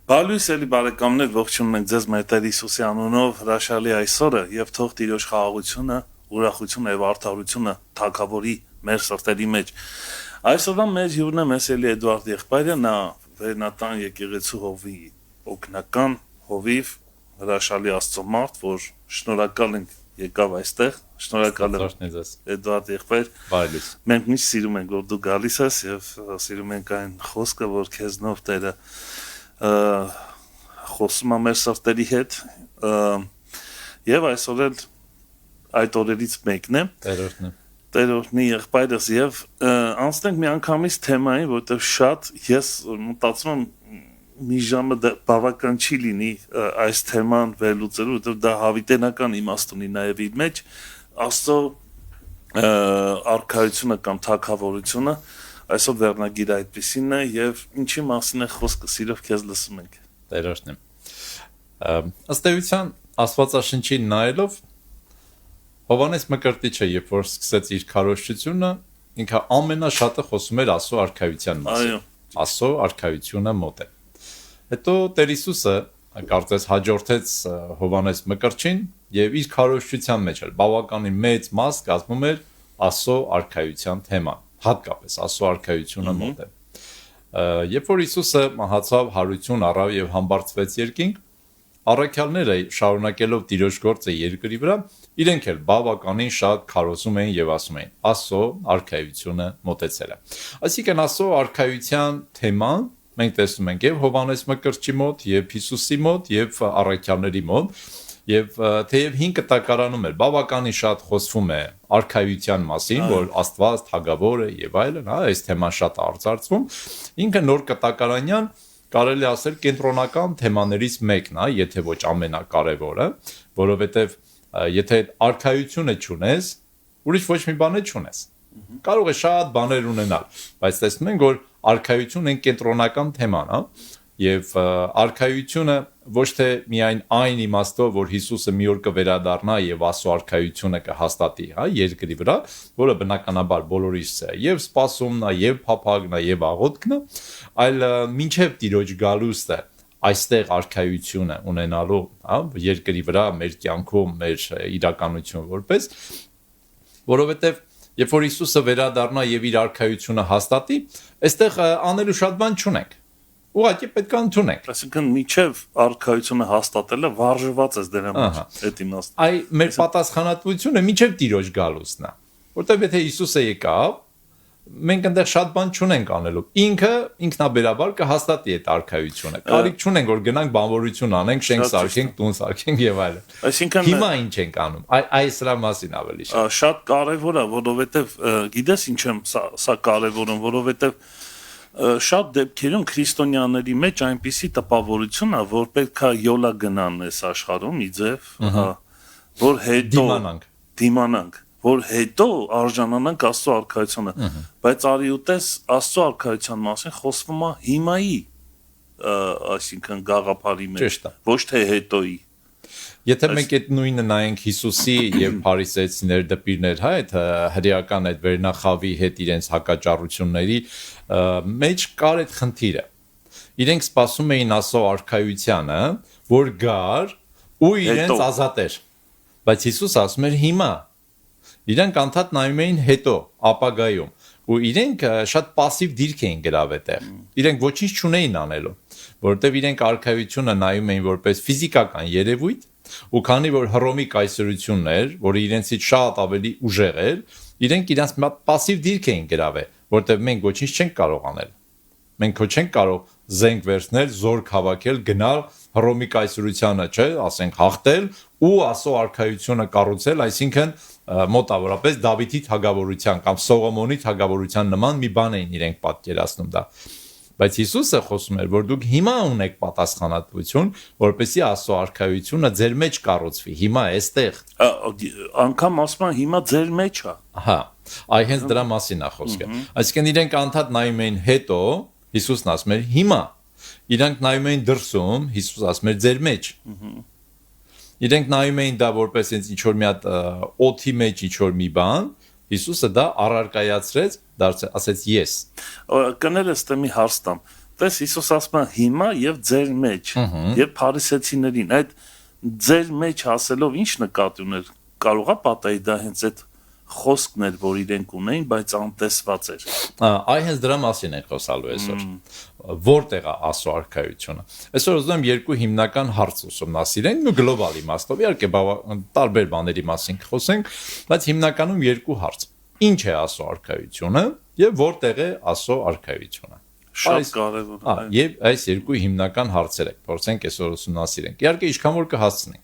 Բարլույս էլի բարեկամներ, ողջունում ենք ձեզ Մետեր Հիսուսի անունով հրաշալի այսօրը եւ թող Տիրոջ խաղաղությունը, ուրախությունը եւ արդարությունը թագավորի մեր սրտերի մեջ։ Այսօրվա մեր հյուրն է մեզ էլի Էդուարդ եղբայրը, նա Վերնատան եկեղեցու հովի օգնական հովիվ հրաշալի Աստծո մարդ, որ շնորհակալ ենք եկավ այստեղ, շնորհակալ եմ Էդուարդ եղբայր։ Բարլույս։ Մենք միշտ սիրում ենք որ դու գալիս ես եւ սիրում ենք այն խոսքը, որ քեզնով Տերը խոսում է մեր սրտերի հետ եւ այսօր էլ այդ օրերից մեկն է Տերորդնի եղբայրս եւ անցնենք մի անգամից թեմային, որտեղ շատ ես մտածում եմ մի ժամը բավական չի լինի այս թեման վերլուծելու, որտեղ դա հավիտենական իմաստ ունի նաեւ իր մեջ Աստծո արքայությունը կամ թագավորությունը այսօր վերնագիրը այդպիսին է եւ ինչի մասին է խոսքը սիրով քեզ լսում ենք Տերորդն ըստ էության Աստվածաշնչին նայելով Հովհաննես Մկրտիչը երբ որ սկսեց իր քարոզչությունը ինքը ամենաշատը խոսում էր Աստծո արքայության մասին Աստծո արքայությունը մոտ է հետո Տեր Հիսուսը կարծես հաջորդեց Հովհաննես Մկրտչին եւ իր քարոզչության մեջ էլ բավականին մեծ մաս կազմում էր Աստծո արքայության թեման հատկապես Աստծո արքայությունը մոտ է երբ որ Հիսուսը մահացավ հարություն առավ եւ համբարձվեց երկինք առաքյալները շարունակելով Տիրոջ գործը երկրի վրա իրենք էլ բավականին շատ քարոզում էին եւ ասում էին Աստծո արքայությունը մոտեցել է այսինքն Աստծո արքայության թեման մենք տեսնում ենք եւ Հովհաննես Մկրտչի մոտ եւ Հիսուսի մոտ եւ առաքյալների մոտ Եվ թեև 5 կտակարանում էր, բավականին շատ խոսվում է արքայության մասին, որ Աստված թագավոր է եւ այլն, այս թեման շատ արձարծվում, ինքը նոր կտակարանյան կարելի ասել կենտրոնական թեմաներից մեկն է, եթե ոչ ամենակարևորը, որովհետև եթե արքայությունը չունես, ուրիշ ոչ մի բան չունես։ Կարող է շատ բաներ ունենալ, բայց տեսնում ենք, որ արքայությունն են կենտրոնական թեման, հա, եւ արքայությունը ոչ թե միայն այն իմաստով, որ Հիսուսը մի օր կվերադառնա եւ Աստծո արքայությունը կհաստատի, հա, երկրի վրա, որը բնականաբար բոլորիս է, եւ սպասումն է, եւ փափագն է, եւ աղոթքն է, այլ մինչեւ Տիրոջ գալուստը այստեղ արքայությունը ունենալու, հա, երկրի վրա մեր կյանքում, մեր իրականություն որպես, որովհետեւ երբ որ Հիսուսը վերադառնա եւ իր արքայությունը հաստատի, այստեղ անելու շատ բան չունենք։ Ուղղակի պետք է ընդունենք։ Այսինքն միջև արքայությունը հաստատելը վարժված է դրա մեջ այդ իմաստով։ Այ մեր պատասխանատվությունը միջև Տիրոջ գալուստն է, որտեղ եթե Հիսուսը եկավ, մենք այնտեղ շատ բան չունենք անելու։ Ինքը ինքնաբերաբար կհաստատի այդ արքայությունը։ Կարիք չունենք որ գնանք բանվորություն անենք, շենք սարքենք, տուն սարքենք եւ այլն։ Այսինքն հիմա ինչ ենք անում։ Այս սրա մասին ավելի շատ կարևոր է, որովհետեւ գիտես ինչ եմ սա կարևորում, որովհետեւ շատ դեպքերում քրիստոնյաների մեջ այնպիսի տպավորություն է, որ պետքա յոլա գնան այս աշխարհում իձև, որ հետո դիմանանք, որ հետո արժանանանք Աստծո արքայությանը, բայց արի ուտես Աստծո արքայության մասին խոսվում է հիմայի, այսինքն գաղափարի մեջ, ոչ թե հետոյի։ Եթե մենք այդ նույնը նայենք Հիսուսի եւ փարիսեցիներ դպիրներ, հա, այդ հրեական այդ վերնախավի հետ իրենց հակաճառությունների մեջ կար այդ խնդիրը։ Իրենք սպասում էին Աստծո արքայությանը, որ գար ու իրենց ազատեր։ Բայց Հիսուս ասում էր հիմա։ Իրանք անդադ նայում էին հետո, ապագայում, ու իրենք շատ пассив դիրք էին գրավ այդտեղ։ Իրենք ոչինչ չունեին անելու, որովհետև իրենք արքայությունը նայում էին որպես ֆիզիկական երևույթ, ու քանի որ Հռոմի կայսրությունն էր, որը իրենցից շատ ավելի ուժեղ էր, իրենք իրենց пассив դիրք էին գրավել, որովհետև մենք ոչինչ չենք կարող անել։ Մենք ոչ չենք կարող զենք վերցնել, զորք հավաքել, գնալ Հռոմի կայսրությանը, չէ, ասենք հաղթել ու Աստծո արքայությունը կառուցել, այսինքն մոտավորապես Դավիթի թագավորության կամ Սողոմոնի թագավորության նման մի բան էին իրենք պատկերացնում դա։ Բայց Հիսուսը խոսում էր, որ դուք հիմա ունեք պատասխանատվություն, որպեսզի Աստծո արքայությունը ձեր մեջ կառուցվի, հիմա էստեղ։ Անկամ ասում են հիմա ձեր մեջ է։ Հա, այ հենց դրա մասին է խոսքը։ Այսինքն իրենք անդադ նայում էին հետո, Հիսուսն ասում էր հիմա։ Իրանք նայում էին դրսում, Հիսուս ասում էր ձեր մեջ։ Իրենք նայում էին դա որպես ինչ որ մի հատ օթի մեջ ինչ որ մի բան, Հիսուսը դա առարկայացրեց, ասեց ես։ Կներես թե մի հարց տամ։ Տես Հիսուս ասում է հիմա եւ ձեր մեջ, եւ փարիսեցիներին այդ ձեր մեջ ասելով ինչ նկատի ուներ, կարող է պատահի դա հենց այդ խոսքն էր, որ իրենք ունեին, բայց անտեսված էր։ Այ հենց դրա մասին են խոսալու այսօր։ Որտեղ է Աստծո արքայությունը։ Այսօր ուզում եմ երկու հիմնական հարց ուսումնասիրենք, ու գլոբալ իմաստով, իհարկե տարբեր բաների մասին խոսենք, բայց հիմնականում երկու հարց։ Ինչ է Աստծո արքայությունը եւ որտեղ է Աստծո արքայությունը։ Շատ կարևոր է։ Եվ այս երկու հիմնական հարցերը փորձենք այսօր ուսումնասիրենք։ Իհարկե ինչքան որ կհասցնենք։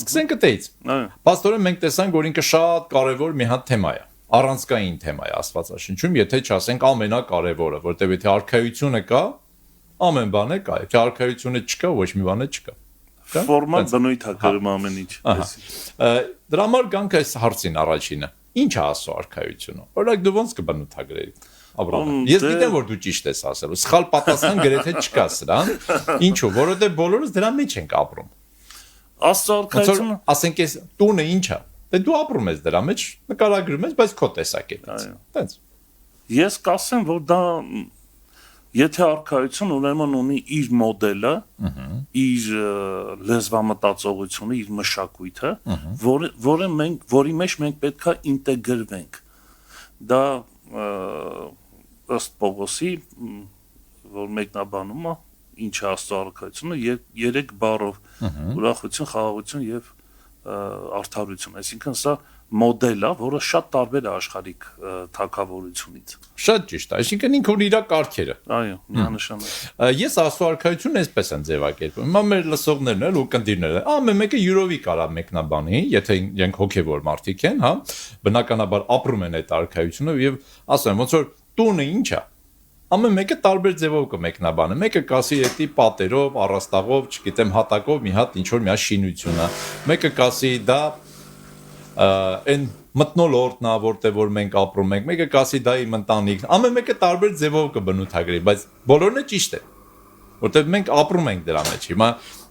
Սկսենք այդից։ Պաստորեն մենք տեսանք, որ ինքը շատ կարևոր մի հատ թեմա է, առանցքային թեմա է Աստվածաշնչում, եթե չասենք ամենակարևորը, որտեղ եթե արքայությունը կա, ամեն բան է կա, եթե արքայությունը չկա, ոչ մի բան չկա։ Ֆորմալ բնույթ է կրում ամեն ինչ։ Դրա համար գանք այս հարցին առաջինը։ Ինչ է Աստծո արքայությունը։ Օրինակ դու ոնց կբնութագրեի։ Աբրահամ։ Ես գիտեմ, որ դու ճիշտ ես ասելու։ Սխալ պատասխան գրեթե չկա սրան։ Ինչու՞, որովհետև բոլորս դրա մեջ ենք ապրում։ Աստծո արքայությունը, ասենք այս տունը ի՞նչ է։ Դե դու ապրում ես դրա մեջ, նկարագրում ես, բայց քո տեսակետից։ Տենց։ Ես կասեմ, որ դա եթե արքայություն ուրեմն ունի իր մոդելը, իր լեզվամտածողությունը, իր մշակույթը, որի մեջ մենք պետքա ինտեգրվենք։ Դա ըստ Պողոսի, որ մեկնաբանում է ինչ է Աստծո արքայությունը, երեք բառով՝ ուրախություն, խաղաղություն եւ արդարություն։ Այսինքն սա մոդել է, որը շատ տարբեր է աշխարհիկ թագավորությունից։ Շատ ճիշտ է, այսինքն ինքը ունի իր կարգերը։ Այո, միանշանակ։ Ես Աստծո արքայությունն այսպես եմ ձևակերպում։ Հիմա մեր լսողներն էլ ու կնդիրները, ամեն մեկը յուրովի կարա մեկնաբանի, եթե իրենք հոգևոր մարդիկ են, հա, բնականաբար ապրում են այդ արքայությունը եւ ասեմ, ոնց որ տունը ինչ է։ ամեն մեկը տարբեր ձևով կմեկնաբանը։ Մեկը կասի էտի պատերով, առաստաղով, չգիտեմ, հատակով մի հատ ինչ որ մի հատ շինություն է։ Մեկը կասի դա այն մթնոլորտն է, որտեղ որ մենք ապրում ենք։ Մեկը կասի դա իմ ընտանիքն։ Ամեն մեկը տարբեր ձևով կբնութագրի, բայց բոլորն է ճիշտ է։ Որտեղ մենք ապրում ենք դրա մեջ։ Հիմա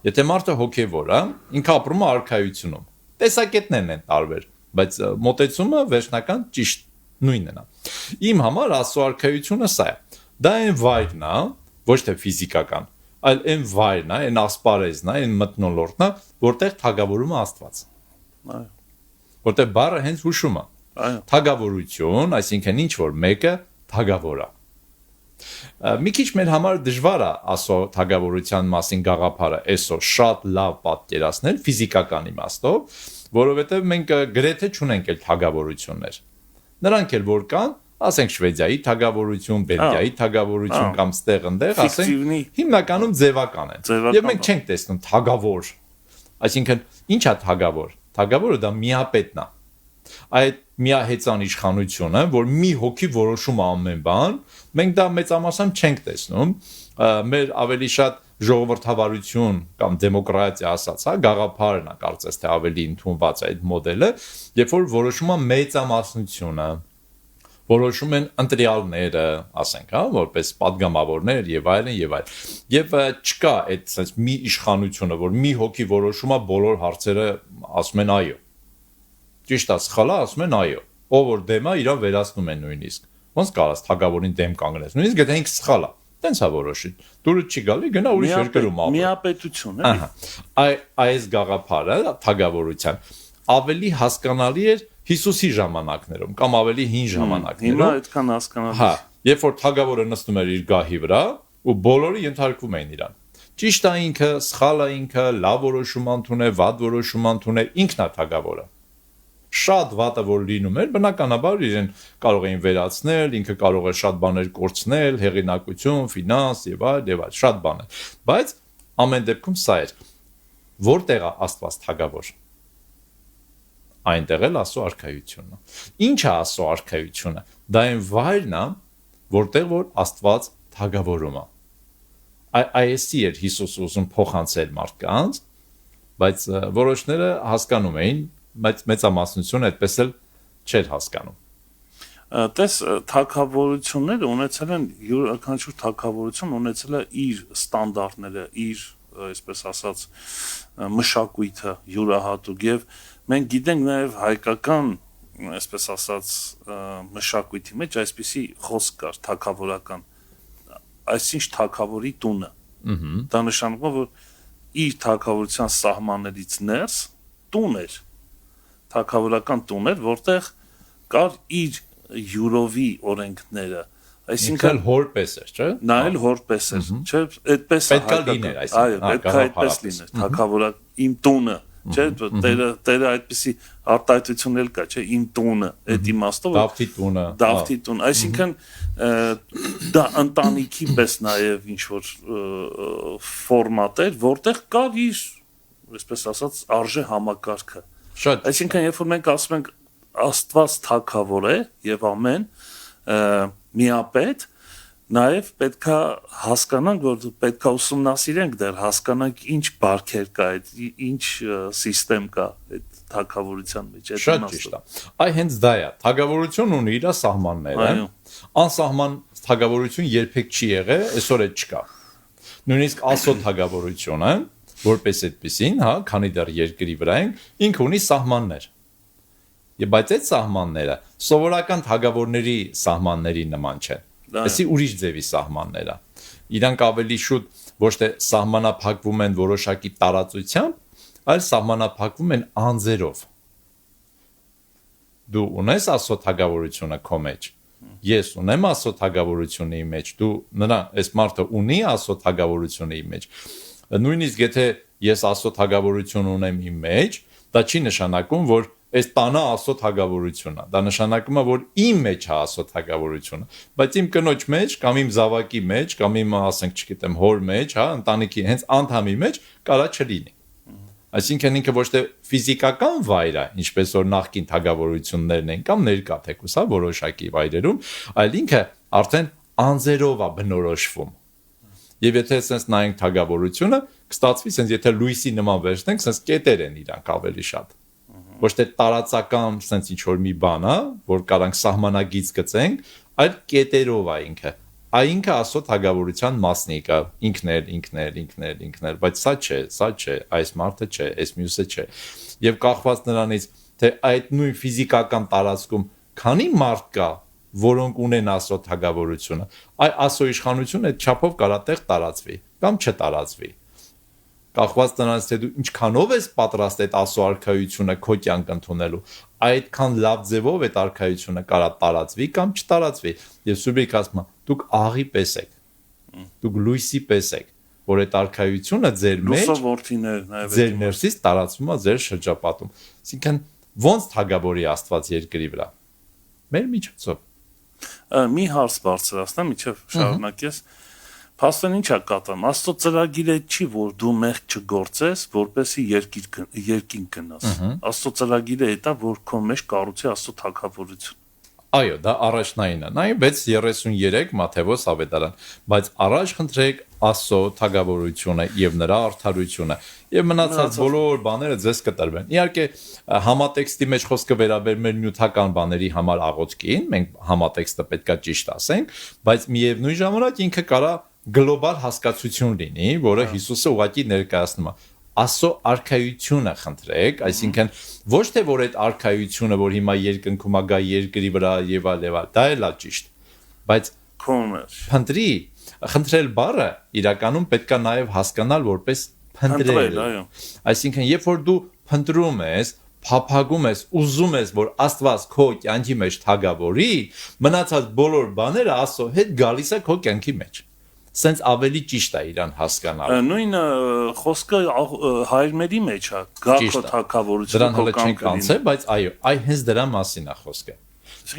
եթե մարդը հոգևոր է, ինքը ապրում է արքայությունում։ Տեսակետներն են տարբեր, բայց մոտեցումը վերջնական ճիշտ նույնն է։ Իմ համար Աստծո արքայությունը սա է։ Դա այն վայրն է, ոչ թե ֆիզիկական, այլ այն վայրն է, այն ասպարեզն է, այն մթնոլորտն է, որտեղ թագավորում է Աստված։ Այո։ Որտեղ բառը հենց հուշում է։ Այո։ Թագավորություն, այսինքն ինչ որ մեկը թագավոր է։ Մի քիչ մեր համար դժվար է Աստծո թագավորության մասին գաղափարը այսօր շատ լավ պատկերացնել ֆիզիկական իմաստով, որովհետև մենք գրեթե չունենք այլ թագավորություններ։ Նրանք էլ որ կան, ասենք Շվեդիայի թագավորություն, Բելգիայի թագավորություն կամ ստեղ ընդեղ, ասենք հիմնականում ձևական են։ Եվ մենք չենք տեսնում թագավոր։ Այսինքն ի՞նչ է թագավոր։ Թագավորը դա միապետն է։ Այդ միահեծան իշխանությունը, որ մի հոգի որոշում ամեն բան, մենք դա մեծամասամբ չենք տեսնում։ Մեր ավելի շատ ժողովրդավարություն կամ դեմոկրատիա ասած, հա, գաղափարն է կարծես թե ավելի ընդունված այդ մոդելը, երբ որ որոշում է մեծամասնությունը, որոշում են ընտրյալները, ասենք, հա, որպես падգամավորներ եւ այլն եւ այլն։ Եվ չկա այդ sense մի իշխանությունը, որ մի հոգի որոշում է բոլոր հարցերը, ասում են այո։ Ճիշտ է, սխալ է, ասում են այո։ Ով որ դեմ է, իրան վերացնում են նույնիսկ։ Ոնց կարաս թագավորին դեմ կանգնես։ Նույնիսկ եթե ինքը սխալ է, տենց է որոշի։ Դուրը չի գալի, գնա ուրիշ երկրում ապրի։ Միապետություն, էլի։ Այս գաղափարը թագավորության ավելի հասկանալի էր Հիսուսի ժամանակներում կամ ավելի հին ժամանակներում։ Հիմա այդքան հասկանալի։ Հա, երբ որ թագավորը նստում էր իր գահի վրա ու բոլորը ենթարկվում էին իրան։ Ճիշտ է ինքը, սխալ է ինքը, լավ որոշում ընդունել, վատ որոշում ընդունել, ինքն է թագավորը։ Շատ վատը որ լինում էր, բնականաբար իրեն կարող էին վերացնել, ինքը կարող է շատ բաներ կորցնել, հեղինակություն, ֆինանս եւ այլ, շատ բաներ։ Բայց ամեն դեպքում սա էր։ Որտեղ է Աստված թագավոր։ Այնտեղ էլ Աստծո արքայությունն է։ Ինչ է Աստծո արքայությունը։ Դա այն վայրն է, որտեղ որ Աստված թագավորում է։ Այսի էր Հիսուսը ուզում փոխանցել մարդկանց, բայց որոշները հասկանում էին, բայց մեծամասնությունը այդպես էլ չէր հասկանում։ Տես թագավորությունները ունեցել են յուրաքանչյուր թագավորություն ունեցել է իր ստանդարտները, իր, այսպես ասած, մշակույթը յուրահատուկ եւ մենք գիտենք նաեւ հայկական, այսպես ասած, մշակույթի մեջ այսպիսի խոսք կար թագավորական, այսինչ թագավորի տունը։ Դա նշանակում է, որ իր թագավորության սահմաններից ներս տուն էր, թագավորական տուն էր, որտեղ կար իր յուրովի օրենքները, այսինքն հորպես էր, չէ՞։ Նա էլ հորպես էր, չէ՞, այդպես է հայկական։ Այո, պետք է այդպես լիներ, թագավորակ իմ տունը, չէ՞, տերը այդպիսի արտահայտություն էլ կա, չէ՞, իմ տունը, այդ իմաստով Դավթի տունը։ Դավթի տուն, այսինքն դա ընտանիքի պես նաև ինչ որ ֆորմատ էր, որտեղ կար իր, այսպես ասած, արժե համակարգը։ Այսինքն, երբ որ մենք ասում ենք Աստված թագավոր է եւ ամեն միապետ, նաև պետքա հասկանանք, որ պետքա ուսումնասիրենք դեռ, հասկանանք ինչ բարքեր կա, ինչ սիստեմ կա այդ թագավորության մեջ։ Շատ ճիշտ է։ Այ հենց դա է։ Թագավորություն ունի իր սահմանները։ Անսահման թագավորություն երբեք չի եղել, այսօր էլ չկա։ Նույնիսկ Աստծո թագավորությունը, որպես այդպեսին, հա, քանի դեռ երկրի վրա են, ինքը ունի սահմաններ։ Եվ բայց այդ սահմանները սովորական թագավորների սահմանների նման չեն։ Այսի ուրիշ ձևի սահմանները։ Իրանք ավելի շուտ ոչ թե սահմանափակվում են որոշակի տարածությամբ, այլ սահմանափակվում են անձերով։ Դու ունես Աստծո թագավորությունը քո մեջ։ Ես ունեմ Աստծո թագավորությունը իմ մեջ։ Դու նրա այս մարդը ունի Աստծո թագավորությունը իմ մեջ։ Նույնիսկ եթե ես Աստծո թագավորություն ունեմ իմ մեջ, դա չի նշանակում, որ այս տանը Աստծո թագավորությունն է։ Դա նշանակում է, որ իմ մեջ է Աստծո թագավորությունը, բայց իմ կնոջ մեջ կամ իմ զավակի մեջ կամ իմ, ասենք, չգիտեմ, հոր մեջ, հա, ընտանիքի հենց անդամի մեջ կարա չլինի։ Այսինքն ինքը ոչ թե ֆիզիկական վայր է, ինչպես որ նախկին թագավորություններն են կամ ներկա թեկուս, հա, որոշակի վայրերում, այլ ինքը արդեն անձերով է բնորոշվում։ Եվ եթե sense նայենք թագավորությունը, կստացվի sense եթե լույսի նման վերցնենք, sense կետեր են իրանք ավելի շատ։ Ոչ թե տարածական sense ինչ որ մի բան է, որ կարանք սահմանագից գծենք, այլ կետերով է ինքը։ Այնինքը Աստծո թագավորության մասնիկ է, ինքն էր, բայց սա չէ, այս մարդը չէ, այս մյուսը չէ։ Եվ կախված նրանից, թե այդ նույն ֆիզիկական տարածքում քանի մարդ կա, որոնք ունեն Աստծո թագավորությունը, այ Աստծո իշխանությունը այդ չափով կարա տեղ տարածվի կամ չտարածվի։ Կախված նրանից, թե դու ինչքանով ես պատրաստ այդ Աստծո արքայությունը քո կյանք ընդունելու, այդքան լավ ձևով այդ արքայությունը կարա տարածվի կամ չտարածվի։ Եվ Սուրբիկ ասում է, դուք աղի պես եք, դուք լույսի պես եք, որ այդ արքայությունը ձեր մեջ ձեր ներսից տարածվում է ձեր շրջապատում։ Այսինքն ո՞նց թագավորի Աստված երկրի վրա։ Մեր միջոցով։ Մի հարց բարձրացնեմ, իջև շարունակես։ Փաստորեն ի՞նչ է կատարում։ Աստծո ծրագիրը չի, որ դու մեղք չգործես, որպեսզի երկինք գնաս։ Աստծո ծրագիրը է, որ քո մեջ կառուցի Աստծո թագավորություն։ Այո, դա առաջնայինն է։ Նայ 6:33 Մատթեոս ավետարան, բայց առաջ խնդրեք Աստծո թագավորությունը եւ նրա արդարությունը, եւ մնացած բոլոր բաները ձեզ կտրվեն։ Իհարկե, համատեքստի մեջ խոսքը վերաբերում է նյութական բաների համար աղոթքին, մենք համատեքստը պետքա ճիշտ ասենք, բայց միևնույն ժամանակ ինքը կարա գլոբալ հասկացություն լինի, որը Հիսուսը ուղղակի ներկայացնում է։ Աստծո արքայությունը խնդրեք, այսինքն ոչ թե որ այդ արքայությունը, որ հիմա երկնքում է գա երկրի վրա եւ այլ, դա էլ է ճիշտ, բայց փնտրի, խնդրել բառը իրականում պետքա նաեւ հասկանալ որպես փնտրել, այո։ Այսինքն երբ որ դու փնտրում ես, փափագում ես, ուզում ես, որ Աստված քո կյանքի մեջ թագավորի, մնացած բոլոր բաները Աստծո հետ գալիս է քո կյանքի մեջ։ Սենց ավելի ճիշտ է իրան հասկանալ։ Նույն խոսքը հայրմերի մեջ է, գա քո թագավորությունը։ Դրան հələ չենք անցել, բայց այո, այ հենց դրա մասին է խոսքը։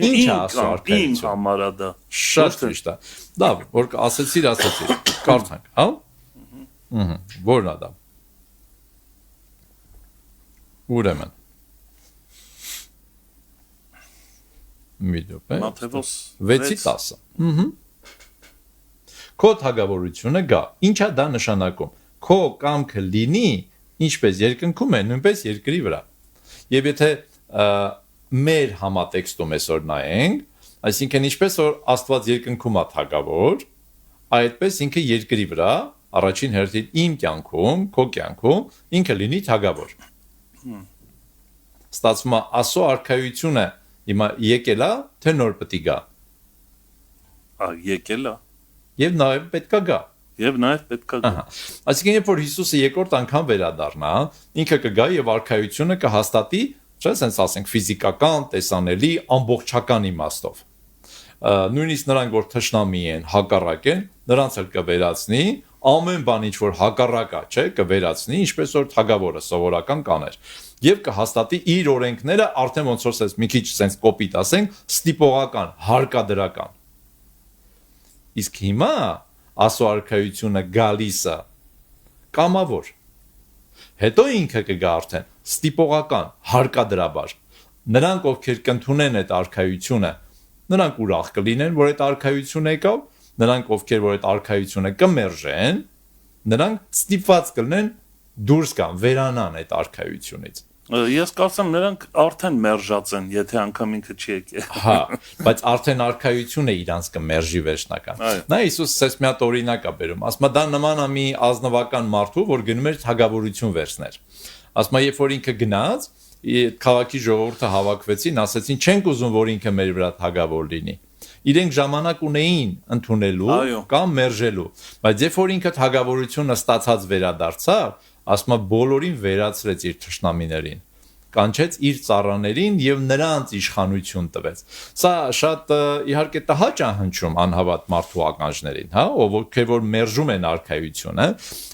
Ինչ է Աստծո արքայությունը։ Ինձ համար է դա։ Շատ ճիշտ է։ Լավ, որ ասեցիր, կարդանք, հա։ Որն է դա։ Ուրեմն։ Միդոպե։ Մատթեոս 6:10։ Քո թագավորությունը գա։ Ինչա դա նշանակում։ Քո կամքը լինի, ինչպես երկնքում է, նույնպես երկրի վրա։ Եվ եթե մեր համատեքստում այսօր նայենք, այսինքն ինչպես որ Աստված երկնքում է թագավոր, այդպես ինքը երկրի վրա, առաջին հերթին իմ կյանքում, քո կյանքում, ինքը լինի թագավոր։ Ստացվում է Աստծո արքայությունը հիմա եկել է, թե նոր պետք է գա։ Եկել է։ Եվ նաև պետքա գա։ Այսինքն երբ որ Հիսուսը երկրորդ անգամ վերադառնա, ինքը կգա եւ արքայությունը կհաստատի, չէ՞, ասենք ասենք ֆիզիկական, տեսանելի, ամբողջական իմաստով։ Նույնիսկ նրանք որ թշնամի են, հակառակ են, նրանց էլ կվերացնի, ամեն բան ինչ որ հակառակ է, չէ, կվերացնի, ինչպես որ թագավորը սովորական կաներ։ Եվ կհաստատի իր օրենքները արդեն ոնց որ ասես մի քիչ sense կոպիտ ասենք, ստիպողական, հարկադրական։ Իսկ հիմա Աստծո արքայությունը գալիս է կամավոր։ Հետո ինքը կգա արդեն ստիպողական, հարկադրաբար։ Նրանք ովքեր կընդունեն այդ արքայությունը, նրանք ուրախ կլինեն, որ այդ արքայությունը եկավ, նրանք ովքեր որ այդ արքայությունը կմերժեն, նրանք ստիպված կլինեն դուրս գան, վերանան այդ արքայությունից։ Ես կարծեմ նրանք արդեն մերժած են, եթե անգամ ինքը չի եկել։ Հա, բայց արդեն արքայությունը իրանց կմերժի վերջնական։ Նա Հիսուս ցես մի հատ օրինակ է բերում, ասում է դա նման է մի ազնվական մարդու, որ գնում էր թագավորություն վերցներ։ Ասում է երբ որ ինքը գնաց, քաղաքի ժողովուրդը հավաքվեցին, ասեցին չենք ուզում, որ ինքը մեր վրա թագավոր լինի։ Իրենք ժամանակ ունեին ընդունելու կամ մերժելու, բայց երբ որ ինքը թագավորությունը ստացած վերադարձավ, ասում է բոլորին վերացրեց իր թշնամիներին, կանչեց իր ծառաներին եւ նրանց իշխանություն տվեց։ Սա շատ իհարկե տհաճ է հնչում անհավատ մարդու ականջներին, հա, ովքեր որ մերժում են արքայությունը,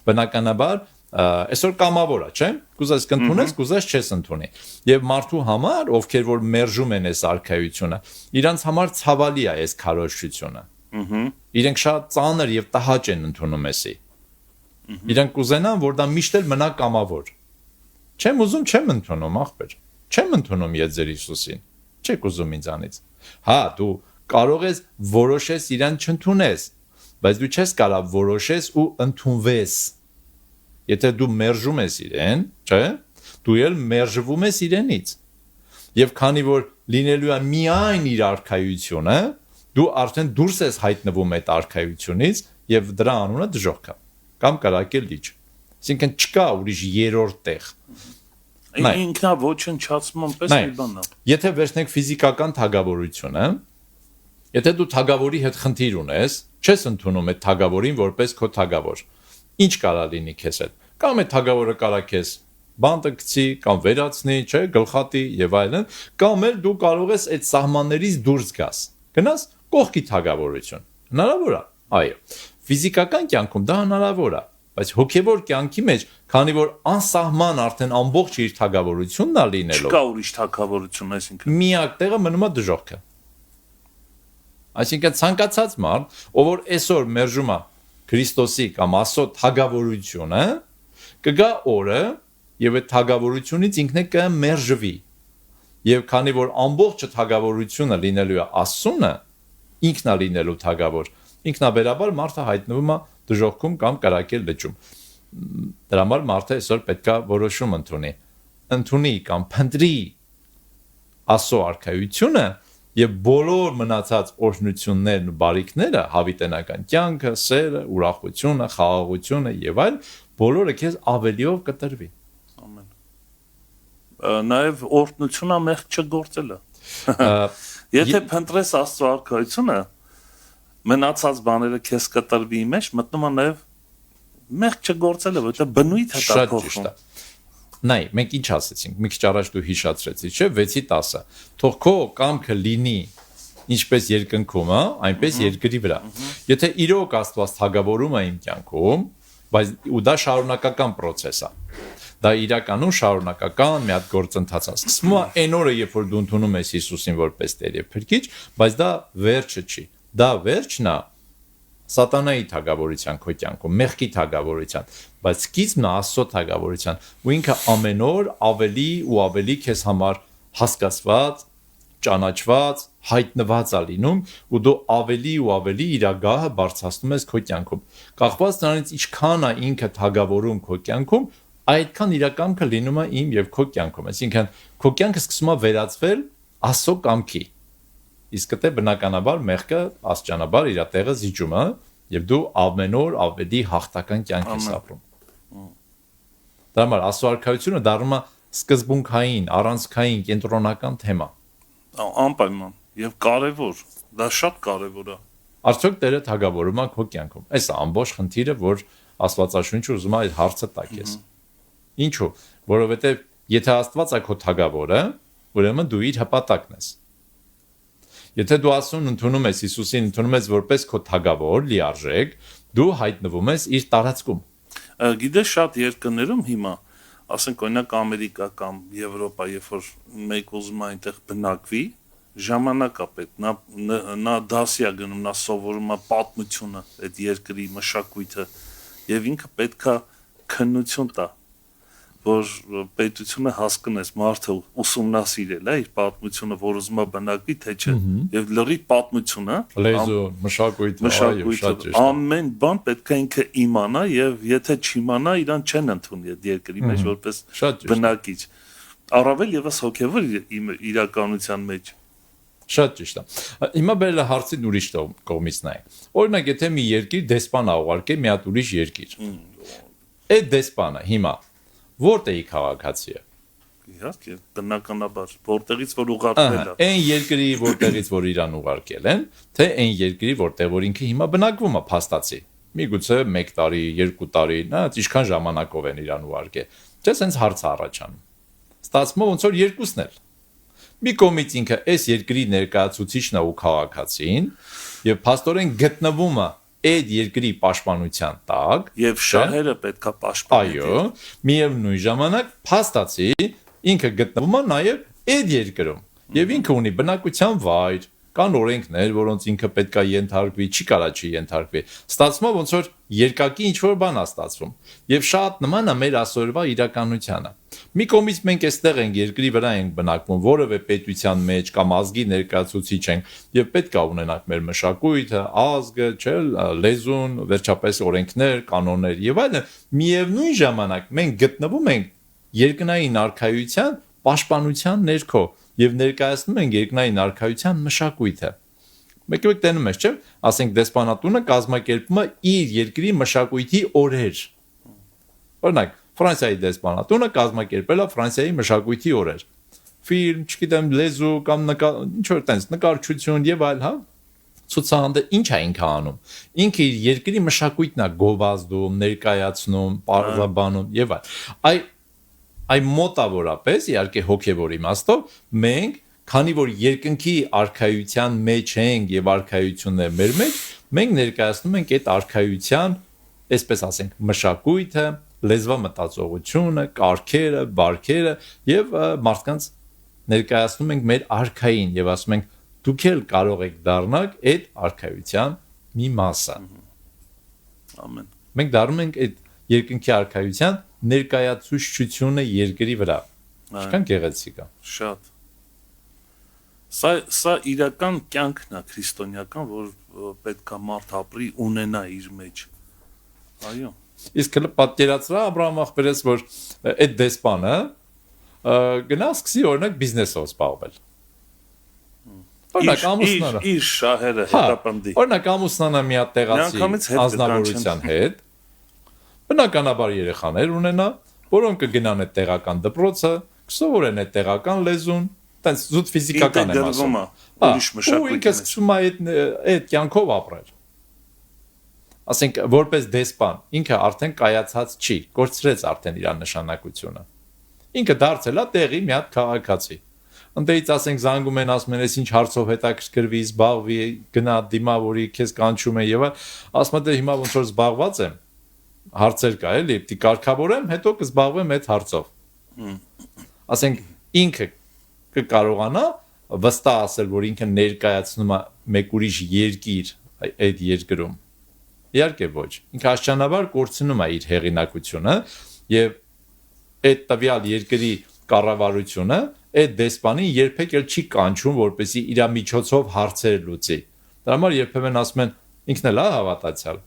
բնականաբար այսօր կամավոր է, չէ՞։ Կուզես կընդունես, կուզես չես ընդունի։ Եվ մարդու համար, ովքեր որ մերժում են այս արքայությունը, իրանց համար ցավալի է այս քարոզչությունը։ Իրենք շատ ծանր եւ տհաճ են ընդունում էսի։ Իրանք կուզենան, որ դա միշտ էլ մնա կամավոր։ Չեմ ուզում, չեմ ընդունում, ախպեր։ Չեմ ընդունում Եզեր Հիսուսին։ Չեք ուզում ինձանից։ Հա, դու կարող ես որոշես իրան չընդունես, բայց դու չես կարող որոշես ու ընդունվես։ Եթե դու մերժում ես իրեն, չէ՞, դու էլ մերժվում ես իրենից։ Եվ քանի որ լինելու է միայն իր արքայությունը, դու արդեն դուրս ես հայտնվում այդ արքայությունից եւ դրա անունը դժոխք է կամ կարակել լիճ։ Այսինքն չկա ուրիշ երրորդ տեղ։ Ինքնա ոչնչացման պես մի բան է։ Եթե վերցնենք ֆիզիկական թագավորությունը, եթե դու թագավորի հետ խնդիր ունես, չես ընդունում այդ թագավորին որպես քո թագավոր։ Ինչ կարա լինի քեզ հետ։ Կամ այդ թագավորը կարա քեզ բանտը գցի, կամ վերացնի, չէ, գլխատի եւ այլն, կամ էլ դու կարող ես այդ սահմաններից դուրս գաս։ Գնաս կողքի թագավորություն։ Հնարավոր է։ Այո։ Ֆիզիկական կյանքում դա հնարավոր է, բայց հոգեվոր կյանքի մեջ, քանի որ անսահման արդեն ամբողջ իր թագավորությունն է լինելով, չկա ուրիշ թագավորություն, այսինքն միակ տեղը մնում է դժոխքը։ Այսինքն ցանկացած մարդ, ով որ այսօր մերժում է Քրիստոսի կամ Աստծո թագավորությունը, կգա օրը եւ այդ թագավորությունից ինքն է կմերժվի։ Եվ քանի որ ամբողջ թագավորությունը լինելու է Աստծունը, ինքն է լինելու թագավոր, ինքնաբերաբար մարդը հայտնվում է դժոխքում կամ կարակել լճում։ Դրա համար մարդը այսօր պետք է որոշում ընդունի կամ փնտրի Աստծո արքայությունը եւ բոլոր մնացած օրհնություններն ու բարիքները, հավիտենական կյանքը, սերը, ուրախությունը, խաղաղությունը եւ այլ, բոլորը քեզ ավելիով կտրվի։ Ամեն։ Նաեւ օրհնությունը մեղք չգործելը։ Եթե փնտրես Աստծո արքայությունը, մնացած բաները քեզ կտրվի մեջ, մտնում է նաեւ մեղք չգործելը, որտեղ բնույթ է դա փոխվում։ Նայ, մենք ինչ ասեցինք, մի քիչ առաջ դու հիշացրեցի, չէ՞, 6-10-ը։ Թող քո կամքը լինի ինչպես երկնքում, այնպես երկրի վրա։ Եթե իրոք Աստված թագավորում է իմ կյանքում, բայց ու դա շարունակական process է։ Դա իրականում շարունակական մի հատ գործընթաց է։ Սկսվում է այն օրը, երբ որ դու ընդունում ես Հիսուսին որպես Տեր եւ Փրկիչ, բայց դա վերջը չի։ Դա վերջն է Սատանայի թագավորության քո կյանքում, մեղքի թագավորության, բայց սկիզբն է Աստծո թագավորության, ու ինքը ամեն օր ավելի ու ավելի քեզ համար հասկացված, ճանաչված, հայտնված է լինում, ու դու ավելի ու ավելի իր գահը բարձրացնում ես քո կյանքում։ Կախված նրանից ինչքան է ինքը թագավորում քո կյանքում, այդքան իր կամքը լինում է իմ եւ քո կյանքում։ Այսինքն քո կյանքը սկսում է վերածվել Աստծո կամքի։ Իսկ դե բնականաբար մեղքը աստիճանաբար իր տեղը զիջում է եւ դու ամեն օր ավելի հաղթական կյանք ես ապրում։ Դա համար Աստծո արքայությունը դառնում է սկզբունքային, առանցքային, կենտրոնական թեմա։ Անպայման եւ կարեւոր, դա շատ կարեւոր է։ Արդյոք Տերը թագավորում է քո կյանքում։ Այս է ամբողջ խնդիրը, որ Աստվածաշունչը ուզում է այդ հարցը տա քեզ։ Ինչու՞։ Որովհետեւ եթե Աստված է քո թագավորը, ուրեմն դու իր հպատակն ես։ Եթե դու Աստծուն ընդունում ես, Հիսուսին ընդունում ես որպես քո թագավոր, լիարժեք, դու հայտնվում ես իր տարածքում։ Գիտես շատ երկրներում հիմա, ասենք օրինակ Ամերիկա կամ Եվրոպա, երբ որ մեկ ուզում է այնտեղ բնակվի, ժամանակ է պետք, նա դասի է գնում, նա սովորում է պատմությունը, այդ երկրի մշակույթը, եւ ինքը պետքա քննություն տա, որ պետությունը հասկանես մարդը ուսումնասիրել է իր պատմությունը, որ ուզում է բնակվի, թե չէ, եւ լրիվ պատմությունը, լեզու, մշակույթը, ամեն բան պետք է ինքը իմանա, եւ եթե չիմանա, իրան չեն ընդունի այդ երկրի մեջ որպես բնակիչ։ Առավել եւս հոգեվոր իրականության մեջ։ Շատ ճիշտ է։ Հիմա բերել է հարցին ուրիշ կողմից նայ։ Օրինակ, եթե մի երկիր դեսպան ուղարկե մի հատ ուրիշ երկիր։ Այդ դեսպանը հիմա որտեղի քաղաքացի է։ Իհարկե, բնականաբար, որտեղից որ ուղարկվել է։ Այն երկրի որտեղից որ իրան ուղարկել են, թե այն երկրի որտեղ որ ինքը հիմա բնակվում է փաստացի։ Միգուցե 1 տարի, 2 տարի, նա ինչքան ժամանակով են իրան ուղարկել։ Չէ՞ սենց հարց առաջանում։ Ստացվում է ոնց որ երկուսն էլ։ Մի կողմից ինքը այս երկրի ներկայացուցիչն է ու քաղաքացին, եւ փաստորեն գտնվում է այդ երկրի պաշտպանության տակ եւ շահերը պետքա պաշտպանի։ Այո, միևնույն ժամանակ փաստացի ինքը գտնվում է նաեւ այդ երկրում եւ ինքը ունի բնակության վայր, կան օրենքներ, որոնց ինքը պետքա ենթարկվի, չի կարա չի ենթարկվի։ Ստացվում է ոնց որ երկակի ինչ որ բան է ստացվում։ Եվ շատ նման է մեր այսօրվա իրականությանը։ Մի կողմից մենք այստեղ ենք երկրի վրա ենք բնակվում, որևէ պետության մեջ կամ ազգի ներկայացուցիչ ենք եւ պետք է ունենանք մեր մշակույթը, ազգը, չէ, լեզուն, վերջապես օրենքներ, կանոններ եւ այլն։ Միևնույն ժամանակ մենք գտնվում ենք երկնային արխայության պաշտպանության ներքո եւ ներկայացնում ենք երկնային արխայության մշակույթը։ Մեկ տենում ես, չէ՞, ասենք դեսպանատունը կազմակերպում է իր երկրի մշակույթի օրեր։ Օրինակ, Ֆրանսիայի դեսպանատունը կազմակերպել է Ֆրանսիայի մշակույթի օրեր։ Ֆիլմ, չգիտեմ, լեզու կամ ինչ որ տենց նկարչություն եւ այլ, հա։ Ցուցահանդես ինչ է ինքը անում։ Ինքը իր երկրի մշակույթն է գովազդում, ներկայացնում, պարզաբանում եւ այլ։ Այ մոտավորապես, իհարկե հոգևոր իմաստով, մենք, քանի որ երկնքի արխայության մեջ ենք եւ արխայությունն է մեր մեջ, մենք ներկայացնում ենք այդ արխայության, այսպես ասենք, մշակույթը, լեզվա մտածողությունը, կարգերը, բարքերը եւ մարդկանց ներկայացնում ենք մեր արխային եւ ասում ենք դուք էլ կարող եք դառնալ այդ արխայության մի մասը։ Ամեն։ Մենք դառնում ենք այդ երկնքի արխայության ներկայացուցչությունը երկրի վրա։ Ինչքան գեղեցիկ է։ Շատ։ Սա իրական կյանքն է քրիստոնեական, որ պետքա մարդ ապրի ունենա իր մեջ։ Այո։ Իսկ հələ պատկերացրա Աբրահամ ախպերես, որ այդ դեսպանը գնա սկսի օրինակ բիզնեսով զբաղվել։ Օրինակ ամուսնանա։ Իր շահերը հետապնդի։ Օրինակ ամուսնանա մի հատ տեղացի ազնվորության հետ։ Բնականաբար երեխաներ ունենա, որոնք կգնան այդ տեղական դպրոցը, կսովորեն այդ տեղական լեզուն, տենց զուտ ֆիզիկական եմ ասում։ Ուրիշ մշակույթ։ Ու ինքը սկսում է այդ կյանքով ապրել։ Ասենք որպես դեսպան, ինքը արդեն կայացած չի, կորցրեց արդեն իր նշանակությունը։ Ինքը դարձել է տեղի մի հատ քաղաքացի։ Ընտեից ասենք զանգում են, ասում են, ես ինչ հարցով հետաքրքրվի, զբաղվի, գնա դիմավորի, քեզ կանչում են եւ ասում եմ, հիմա ոնց որ զբաղված եմ, հարցեր կա էլի, պիտի կարգավորեմ, հետո կզբաղվեմ այդ հարցով։ Ասենք ինքը կկարողանա վստահ ասել, որ ինքը ներկայացնում է մեկ ուրիշ երկիր այդ երկրում։ Իհարկե ոչ։ Ինքը աշճանաբար կորցնում է իր հեղինակությունը եւ այդ տվյալ երկրի կառավարությունը այդ դեսպանին երբեք էլ չի կանչում, որպեսզի իր միջոցով հարցեր լուծի։ Դրա համար երբեմն ասում են ինքն էլ է հավատացյալ։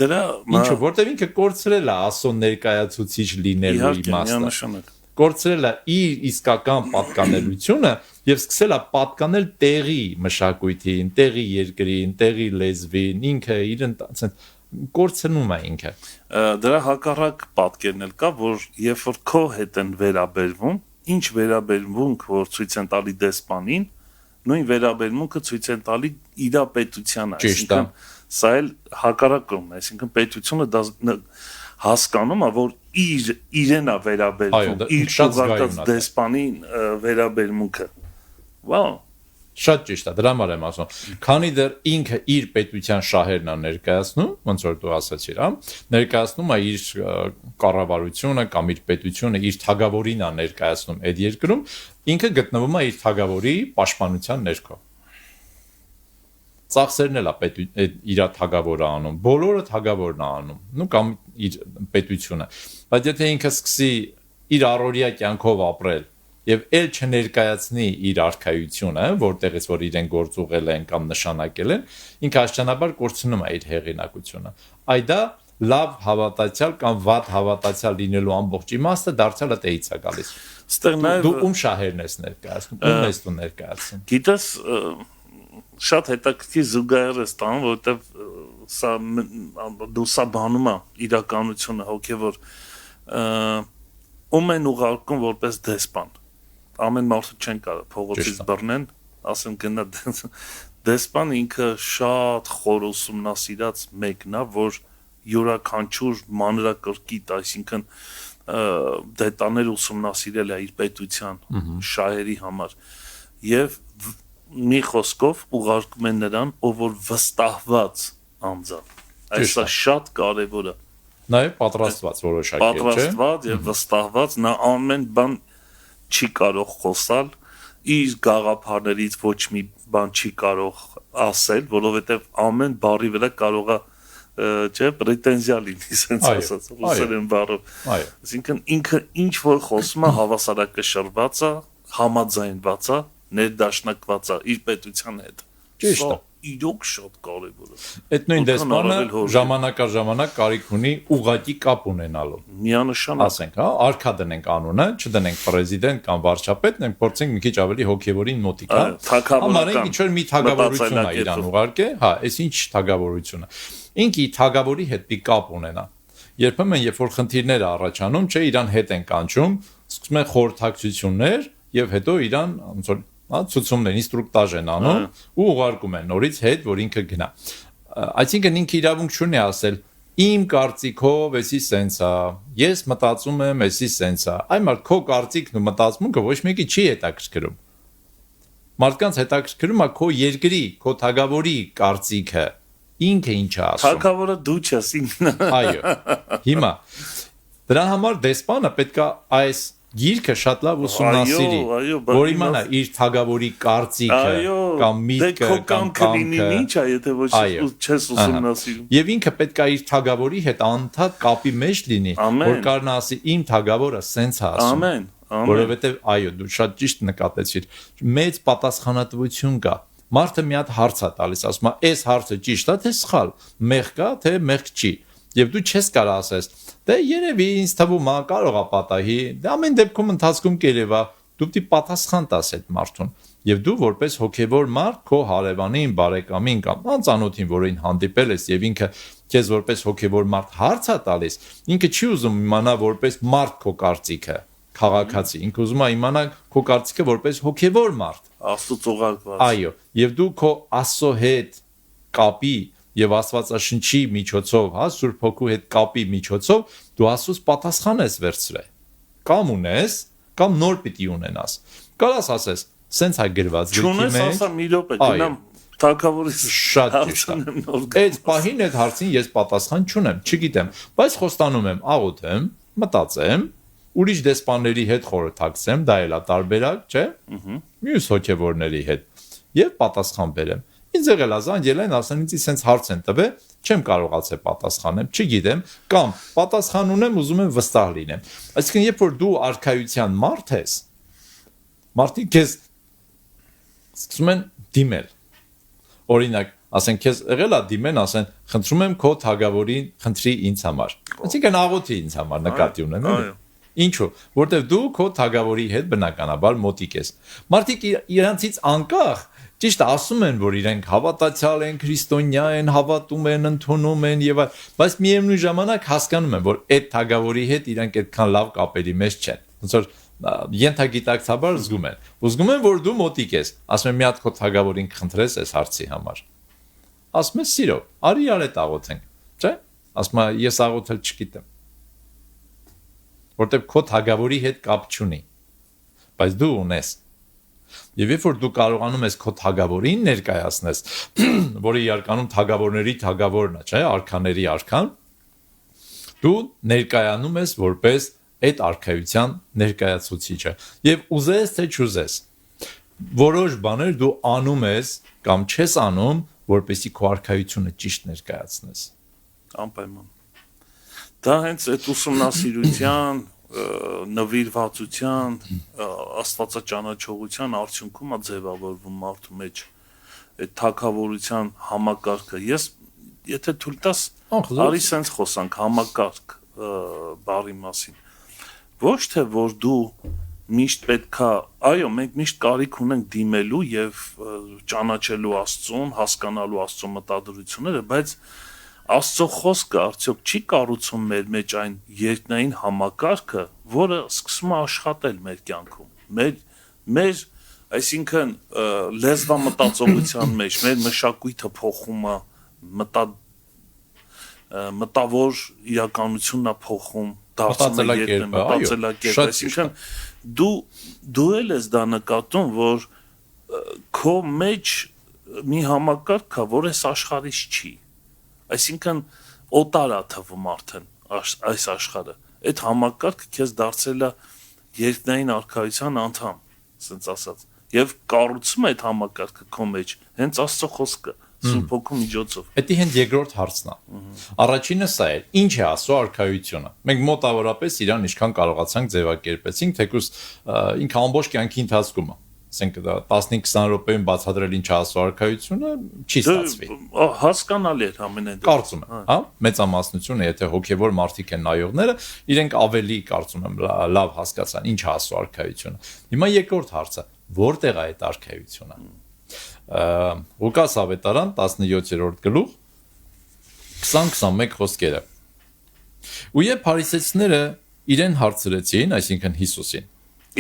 Դրա ինչը որտեղ ինքը կորցրել է ասոն ներկայացուցիչ լինելու իմաստը։ Կորցրել է իր իսկական պատկանելությունը եւ սկսել է պատկանել տեղի մշակույթին, տեղի երկրին, տեղի լեզվին, ինքը իրեն կորցնում է ինքը։ Դրա հակառակ պատկերն էլ կա, որ երբ որ քո հետ են վերաբերվում, ինչ վերաբերմունք որ ցույց են տալի դեսպանին, նույն վերաբերմունքը ցույց են տալի իր պետությանը, այսինքն սա էլ հակառակն է, այսինքն պետությունը հասկանում է, որ իրեն է վերաբերվում, իր ուղղակած դեսպանին վերաբերմունքը։ Վաու, շատ ճիշտ է, դրա համար եմ ասում։ Քանի դեռ ինքը իր պետության շահերն է ներկայացնում, ոնց որ դու ասացիր, հա, ներկայացնում է իր կառավարությունը կամ իր պետությունը, իր թագավորին է ներկայացնում այդ երկրում, ինքը գտնվում է իր թագավորի պաշտպանության ներքո։ Ծախսերն էլ է իր թագավորը անում, բոլորը թագավորն է անում, նու կամ իր պետությունը։ Բայց եթե ինքը սկսի իր առօրյա կյանքով ապրել եւ ել չներկայացնի իր արխայությունը, որտեղից որ իրեն գործուղել են կամ նշանակել են, ինքը աշճանաբար կորցնում է իր հեղինակությունը։ Այ դա լավ հավատացյալ կամ վատ հավատացյալ լինելու ամբողջ իմաստը դարձյալ է տեից է գալիս։ Ստեղ նաեւ դու ում շահերն ես ներկայացնում, ում ես դու ներկայացնում։ Գիտես շատ հետաքրքիր զուգահեռ է ստանում, որովհետև սա դու սա բանում է իրականությունը հոգևոր ում են ուղարկում որպես դեսպան։ Ամեն մարդու չեն կարող փողոցից բռնեն, ասեմ գնա դեսպան ինքը շատ խոր ուսումնասիրած մեկն է, որ յուրաքանչյուր մանրակրկիտ, այսինքն դետալներ ուսումնասիրել է իր պետության շահերի համար եւ մի խոսքով ուղարկում են նրան, ով որ վստահված անձ է։ Այսա շատ կարևոր է։ Նաև պատրաստված որոշակի, չէ՞։ Պատրաստված եւ վստահված, նա ամեն բան չի կարող խոսալ իր գաղափարներից ոչ մի բան չի կարող ասել, որովհետև ամեն բառի վրա կարող է չէ պրետենզիա լինի, sense ասած, ռուսերեն բառով։ Այսինքն ինքը ինչ որ խոսում է հավասարակշռված է, համաձայնված է, ներդաշնակված է իր պետության հետ։ Ճիշտ է։ Իրոք շատ կարևոր է։ Այդ նույն դեսպանը ժամանակ առ ժամանակ կարիք ունի ուղղակի կապ ունենալու։ Միանշանակ։ Ասենք, հա, արքա դնենք անունը, չդնենք պրեզիդենտ կամ վարչապետ, մենք փորձենք մի քիչ ավելի հոգևորին մոտիկ, հա։ Համարենք ինչ որ մի թագավորություն է իրան ուղարկե, հա, այս ինչ թագավորություն է։ Ինքի թագավորի հետ մի կապ ունենա։ Երբեմն երբ որ խնդիրներ առաջանում, չէ, իրան հետ են կանչում, սկսում են խորհրդակցություններ եւ հետո իրան ոնց որ ցուցումներ, ինստրուկտաժ են անում ու ուղարկում են նորից հետ, որ ինքը գնա։ Այսինքն ինքը իրավունք չունի ասել իմ կարծիքով էսի սենց է, ես մտածում եմ էսի սենց է։ Այ մարդ քո կարծիքն ու մտածմունքը ոչ մեկի չի հետաքրքրում։ Մարդկանց հետաքրքրում է քո երկրի, քո թագավորի կարծիքը, ինքը ինչ է ասում։ Թագավորը դու ես ինքն։ Այո։ Հիմա դրա համար դեսպանը պետքա այս գիրքը շատ լավ ուսումնասիրի, որ իմանա իր թագավորի կարծիքը կամ միտքը կամ կամքը, ինչ է, եթե ոչ չես ուսումնասիրում։ Եվ ինքը պետք է իր թագավորի հետ անընդհատ կապի մեջ լինի, որ կարողանա ասի իմ թագավորը սենց է ասում։ Որովհետև այո, դու շատ ճիշտ նկատեցիր, մեծ պատասխանատվություն կա։ Մարդը մի հատ հարց է տալիս, ասում է, «Այս հարցը ճիշտ է, թե սխալ, մեղք կա, թե մեղք չի»։ Եվ դու չես կարող ասես, դե երևի ինձ թվում է կարող է պատահի, դե ամեն դեպքում ընթացքում կերևա, դու պիտի պատասխան տաս այդ մարդուն։ Եվ դու որպես հոգևոր մարդ քո հարևանին, բարեկամին կամ անծանոթին, որին հանդիպել ես եւ ինքը քեզ որպես հոգևոր մարդ հարց է տալիս, ինքը չի ուզում իմանա որպես մարդ քո կարծիքը, քաղաքացի, ինքը ուզում է իմանա քո կարծիքը որպես հոգևոր մարդ, Աստծո ուղարկված։ Այո, եւ դու քո Աստծո հետ կապի եւ Աստվածաշնչի միջոցով, հա, Սուրբ Հոգու հետ կապի միջոցով դու Աստծուց պատասխան ես վերցրել։ Կամ ունես, կամ նոր պիտի ունենաս։ Կարաս ասես, սենց է գրված գրքի մեջ։ Չունես, ասա մի րոպե, գնամ թագավորից շատ ճիշտ է։ Այդ պահին այդ հարցին ես պատասխան չունեմ, չգիտեմ, բայց խոստանում եմ, աղոթեմ, մտածեմ, ուրիշ դեսպանների հետ խորհրդակցեմ, դա էլ է տարբերակ, չէ՞։ Մյուս հոգևորների հետ եւ պատասխան բերեմ։ Ինձ եղել է զանգել են, ասեն ինձ սենց հարց են տվել, չեմ կարողացել պատասխանեմ, չգիտեմ, կամ պատասխան ունեմ, ուզում եմ վստահ լինեմ։ Այսինքն, երբ որ դու արքայության մարդ ես, մարդիկ քեզ սկսում են դիմել։ Օրինակ, ասեն քեզ եղել է դիմեն, ասեն, խնդրում եմ քո թագավորին խնդրի ինձ համար։ Այսինքն աղոթի ինձ համար նկատի ունեմ, էլի։ Ինչու՞, որտեվ դու քո թագավորի հետ բնականաբար մոտիկ ես։ Մարդիկ իրանցից անկախ ճիշտ ասում են, որ իրենք հավատացյալ են, քրիստոնյա են, հավատում են, ընդունում են եւ այլ, բայց միևնույն ժամանակ հասկանում են, որ այդ թագավորի հետ իրենք այդքան լավ կապերի մեջ չեն։ Ոնց որ ենթագիտակցաբար զգում են։ Զգում են, որ դու մոտիկ ես։ Ասում են մի հատ քո թագավորին խնդրես այս հարցի համար։ Ասում ես սիրո, արի արետ աղոթենք, չէ՞։ Ասում է ես աղոթել չգիտեմ։ Որտեւ քո թագավորի հետ կապ չունի։ Բայց դու ունես։ Եվ երբ որ դու կարողանում ես քո թագավորին ներկայացնես, որը իհարկանում թագավորների թագավորն է, չէ՞, արքաների արքան, դու ներկայանում ես որպես այդ արքայության ներկայացուցիչը։ Եվ ուզես թե չուզես, որոշ բաներ դու անում ես կամ չես անում, որպեսզի քո արքայությունը ճիշտ ներկայացնես։ Անպայման։ Դա հենց այդ ուսումնասիրության, նվիրվածության, աստվածաճանաչողության արդյունքում է ձևավորվում մարդու մեջ այդ թագավորության համակարգը։ Ես եթե թույլ տաս, արի սենց խոսանք համակարգ բառի մասին։ Ոչ թե որ դու միշտ պետքա, այո, մենք միշտ կարիք ունենք դիմելու եւ ճանաչելու Աստծուն, հասկանալու Աստծո մտադրությունները, բայց Աստծո խոսքը արդյոք չի կառուցում մեր մեջ այն երկնային համակարգը, որը սկսում է աշխատել մեր կյանքում։ Մեր, այսինքն լեզվամտածողության մեջ մեր մշակույթը փոխում է, մտավոր իրականությունն է փոխում, դարձնում է մտածելակերպ, այսինքն դու էլ ես դա նկատում, որ քո մեջ մի համակարգ կա, որ այս աշխարհից չի։ Այսինքն օտար է թվում արդեն այս աշխարհը։ Այդ համակարգը քեզ դարձել է երկնային արքայության անդամ, ասենց ասած։ եւ կառուցում է այդ համակարգը քո մեջ հենց Աստծո խոսքը Սուրբ Հոգու միջոցով։ Դա հենց երկրորդ հարցն է։ Առաջինը սա է. ինչ է Աստծո արքայությունը։ Մենք մոտավորապես իրան ինչքան կարողացանք ձևակերպեցինք, թեկուզ ինքը ամբողջ կյանքի ընթացքում է։ Ասենք 15-20 րոպեում բացատրել ինչ է Աստծո արքայությունը չի ստացվի։ Հասկանալի է ամենայն դեպքում։ Կարծում եմ, հա, մեծամասնությունը, եթե հոգևոր մարդիկ են նայողները, իրենք ավելի կարծում եմ լավ հասկացան ինչ է Աստծո արքայությունը։ Հիմա երկրորդ հարցը. որտեղ է այդ արքայությունը։ Ղուկաս ավետարան 17-րդ գլուխ 20-21 խոսքերը։ Ու երբ փարիսեցիները իրեն հարցրեցին, այսինքն Հիսուսին,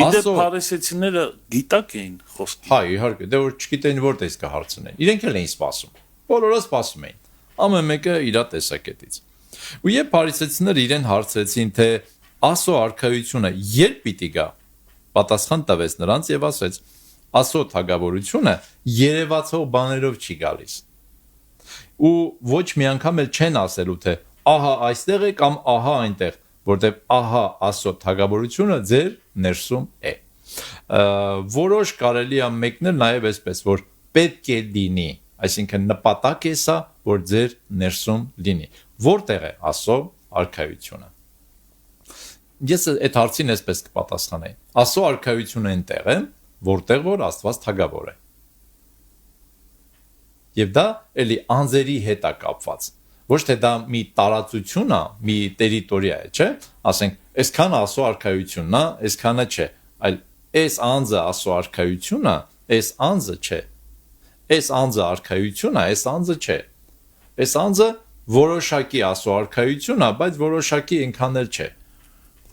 Իդեպ փարիսեցիները գիտակ էին խոսքի։ Հա, իհարկե, դե որ չգիտեին որտես կհարցնեն։ Իրենք էլ էին սպասում։ Բոլորը սպասում էին։ Ամեն մեկը իր տեսակետից։ Ու երբ փարիսեցիները իրեն հարցրեցին, թե Աստծո արքայությունը երբ պիտի գա, պատասխան տվեց նրանց եւ ասեց. Աստծո թագավորությունը երևացող բաներով չի գալիս։ Ու ոչ մի անգամ էլ չեն ասելու, թե ահա այստեղ է կամ ահա այնտեղ, որտեղ ահա Աստծո թագավորությունը ձեր ներսում է։ Որոշ կարելի է մեկնել նաև այսպես, որ պետք է լինի, այսինքն նպատակ է սա, որ ձեր ներսում լինի։ Որտեղ է Աստծո արքայությունը։ Ես այդ հարցին այսպես կպատասխանեի։ Աստծո արքայությունը այնտեղ է, որտեղ որ Աստված թագավոր է։ Եվ դա էլի անձերի հետ է կապված։ Ոչ թե դա մի տարածություն է, մի տերիտորիա է, չէ՞։ Ասենք, այսքան Աստծո արքայությունն է, այսքանը չէ, այլ այս անձը Աստծո արքայությունը, այս անձը չէ։ Այս անձը արքայությունը, այս անձը չէ։ Այս անձը որոշակի Աստծո արքայություն է, բայց որոշակի այնքան էլ չէ։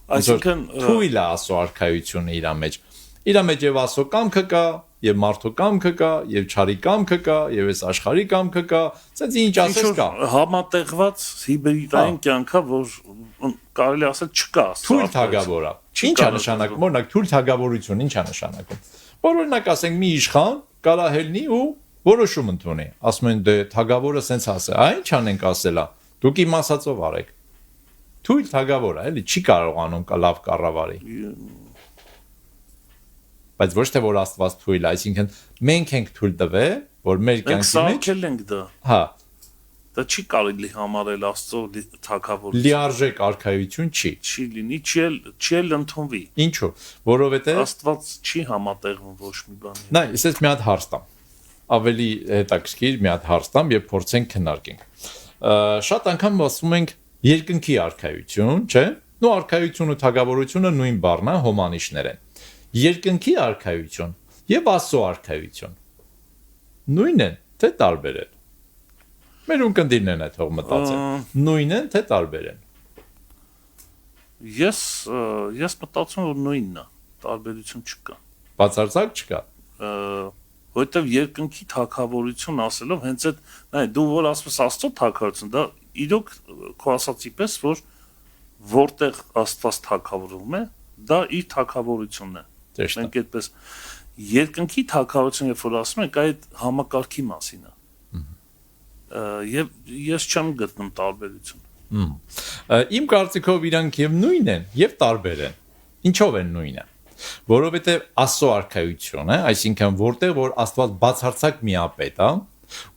Այսինքն թույլ է Աստծո արքայությունը իր մեջ։ Իր մեջ եւ Աստծո կամքը կա, եւ մարդու կամքը կա, եւ չարի կամքը կա, եւ այս աշխարհի կամքը կա, ցած ինչ ասես կա։ Համատեղված հիբրիդային կյանքա, որ կարելի ասել չկա Աստծո թույլ թագավորա։ Ինչ է նշանակում, օրինակ թույլ թագավորություն ինչ է նշանակում։ Որ օրինակ ասենք մի իշխան կարա հելնի ու որոշում ընդունի։ Ասում են դե թագավորը սենց ասե, այ ինչ անենք ասելա։ Դուք իմ ասածով արեք։ Թույլ թագավորա, էլի չի կարողանում լավ կառավարի։ Բայց ոչ թե որ Աստված թույլ է, այսինքն մենք ենք թույլ տվել, որ մեր կյանքի մեջ ենք դա։ Հա, դա չի կարելի համարել Աստծո թագավորություն։ Լիարժեք արքայություն չի։ Չի լինի, չի էլ ընդունվի։ Ինչու՞։ Որովհետև Աստված չի համատեղվում ոչ մի բանի։ Նայ, ես մի հատ հարց տամ։ Ավելի հետաքրքիր մի հատ հարց տամ եւ փորձենք քննարկենք։ Շատ անգամ ասում ենք երկնքի արքայություն, չէ՞։ Նո արքայություն ու թագավորությունը նույն բառն է, հոմանիշներ են։ Երկնքի արքայություն եւ Աստծո արքայություն նույնն են, թե տարբեր են։ Մեր ունկնդիրներն են այդ հող մտածել։ Նույնն են, թե տարբեր են։ Ես մտածում որ նույնն է, տարբերություն չկա։ Բացարձակ չկա։ Որտեւ երկնքի թագավորություն ասելով հենց այդ, նայ, դու որ ասում ես Աստծո թագավորություն, դա իրոք քո ասացի պես որ որտեղ Աստված թագավորում է, դա իր թագավորությունն է։ Մենք այդպես երկնքի թագավորություն երբ որ ասում ենք այդ համակարգի մասին է։ Եվ ես չեմ գտնում տարբերություն։ Իմ կարծիքով իրանք եւ նույն են, եւ տարբեր են։ Ինչով են նույնը։ Որովհետեւ Աստծո արքայությունը, այսինքն որտեղ որ Աստված բացարձակ միապետ է,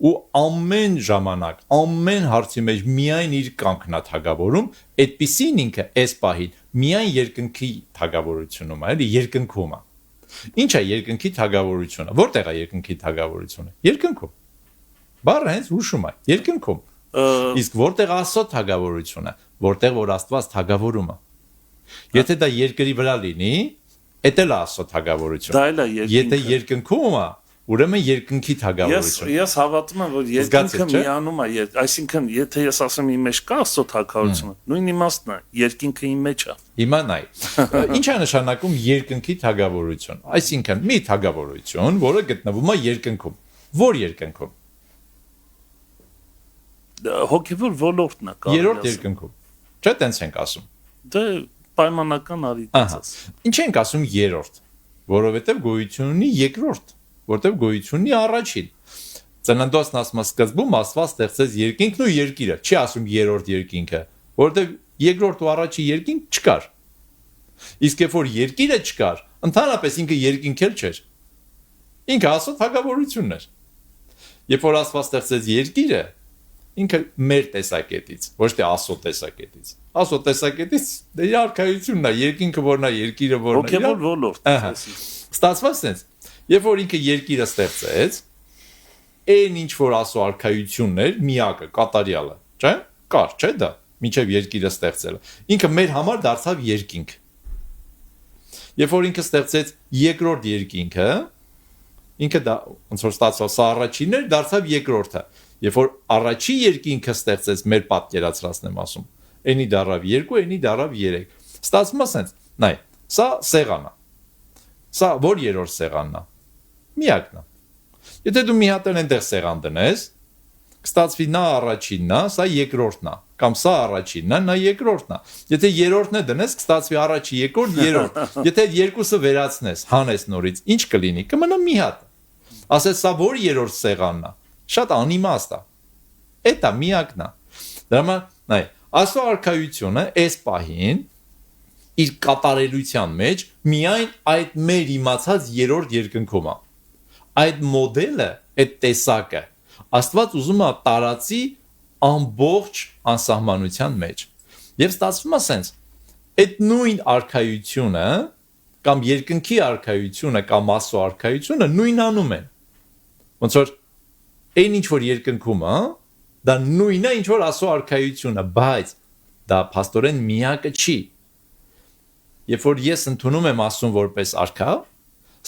ու ամեն ժամանակ, ամեն հարցի մեջ միայն իր կամքն է թագավորում, այդպիսին ինքը այս պահին միայն երկնքի թագավորությունում է, էլի երկնքում է։ Ինչ է երկնքի թագավորությունը։ Որտեղ է երկնքի թագավորությունը։ Երկնքում։ Բառը հենց հուշում է, երկնքում։ Իսկ որտեղ Աստծո թագավորությունը, որտեղ որ Աստված թագավորում է։ Եթե դա երկրի վրա լինի, դա էլ է Աստծո թագավորությունը։ Դա էլ է երկինքը։ Եթե երկնքում է, ուրեմն երկնքի թագավորություն։ Ես հավատում եմ, որ երկինքը միանում է, այսինքն եթե ես ասեմ իմ մեջ կա Աստծո թագավորությունը, նույն իմաստն է, երկինքը իմ մեջ է։ Հիմա նայ։ Ինչ է նշանակում երկնքի թագավորություն։ Այսինքն մի թագավորություն, որը գտնվում է երկնքում։ Որ երկնքում։ Հոգևոր ոլորտն է կարելի։ Երրորդ երկնքում։ Չէ՞ տենց ենք ասում։ Դե պայմանական արիտից։ Ինչ ենք ասում երրորդ, որովհետև գոյություն ունի երկրորդ, որտեղ գոյություն ունի առաջին։ Ծննդոցն ասում է սկզբում Աստված ստեղծեց երկինքն ու երկիրը, չի ասում երրորդ երկինքը, որովհետև երկրորդ ու առաջի երկինք չկար։ Իսկ երբ որ երկիրը չկար, ընդհանրապես ինքը երկինք էլ չէր։ Ինքը Աստծո թագավորությունն էր։ Երբ որ Աստված ստեղծեց երկիրը, ինքը մեր տեսակետից, ոչ թե Աստծո տեսակետից։ Աստծո տեսակետից դա իր արքայությունն է, երկինքը որն է, երկիրը որն է։ Հոգևոր ոլորտ։ Ստացված sense։ Երբ որ ինքը երկիրը ստեղծեց, այն ինչ որ Աստծո արքայությունն էր, միակը, կատարյալը, չէ՞։ Կար, չէ՞ դա, մինչև երկիրը ստեղծելը։ Ինքը մեր համար դարձավ երկինք։ Երբ որ ինքը ստեղծեց երկրորդ երկինքը, ինքը դա ոնց որ ստացավ, սա առաջինն էր, դարձավ երկրորդը։ Երբ որ առաջի երկինքը ստեղծեց մեր պատկերացրածն եմ ասում, այնի դարավ 2, այնի դարավ 3։ Ստացվում է sense, նայ, սա սեղան է։ Սա որ երրորդ սեղանն է։ Միակն է։ Եթե դու մի հատ այնտեղ սեղան դնես, կստացվի նա առաջինն է, սա երկրորդն է, կամ սա առաջինն է, նա երկրորդն է։ Եթե երրորդն է դնես, կստացվի առաջի, երկրորդ, երրորդ։ Եթե երկուսը վերացնես, հանես նորից, ինչ կլինի։ Կմնա մի հատ։ Ասես սա որ երրորդ սեղանն է։ Շատ անիմաստ է։ Էդ է միակն է։ Դրա համար, նայ, Աստծո արքայությունը այս պահին իր կատարելության մեջ միայն այդ մեր իմացած երրորդ երկնքում է։ Այդ մոդելը, այդ տեսակը Աստված ուզում է տարածի ամբողջ անսահմանության մեջ։ Եվ ստացվում է sense, այդ նույն արքայությունը կամ երկնքի արքայությունը կամ Աստծո արքայությունը նույնանում են։ Ոնց որ այն ինչ որ երկնքում է, դա նույնն է ինչ որ Աստծո արքայությունը, բայց դա փաստորեն միակը չի։ Երբ որ ես ընդունում եմ Աստծուն որպես արքա,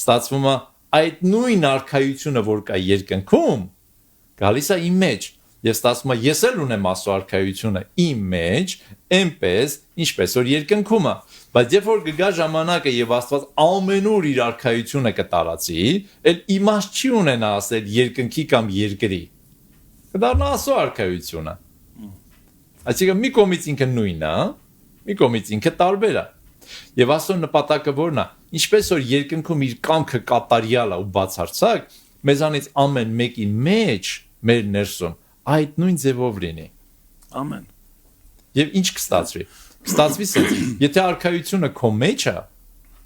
ստացվում է այդ նույն արքայությունը, որ կա երկնքում, գալիս է իմ մեջ, եւ ստացվում է ես էլ ունեմ Աստծո արքայությունը իմ մեջ, այնպես ինչպես որ երկնքում է, բայց երբ որ կգա ժամանակը եւ Աստված ամենուր իր արքայությունը կտարածի, այլ իմաստ չի ունենա ասել երկնքի կամ երկրի։ Կդառնա Աստծո արքայությունը։ Այսինքն մի կողմից ինքը նույնն է, մի կողմից ինքը տարբեր է։ Եվ Աստծո նպատակը որն է, ինչպես որ երկնքում իր կամքը կատարյալ է ու բացարձակ, մեզանից ամեն մեկի մեջ մեր ներսում այդ նույն ձևով լինի։ Ամեն։ Եվ ինչ կստացվի։ Կստացվի sense, եթե արքայությունը քո մեջ է,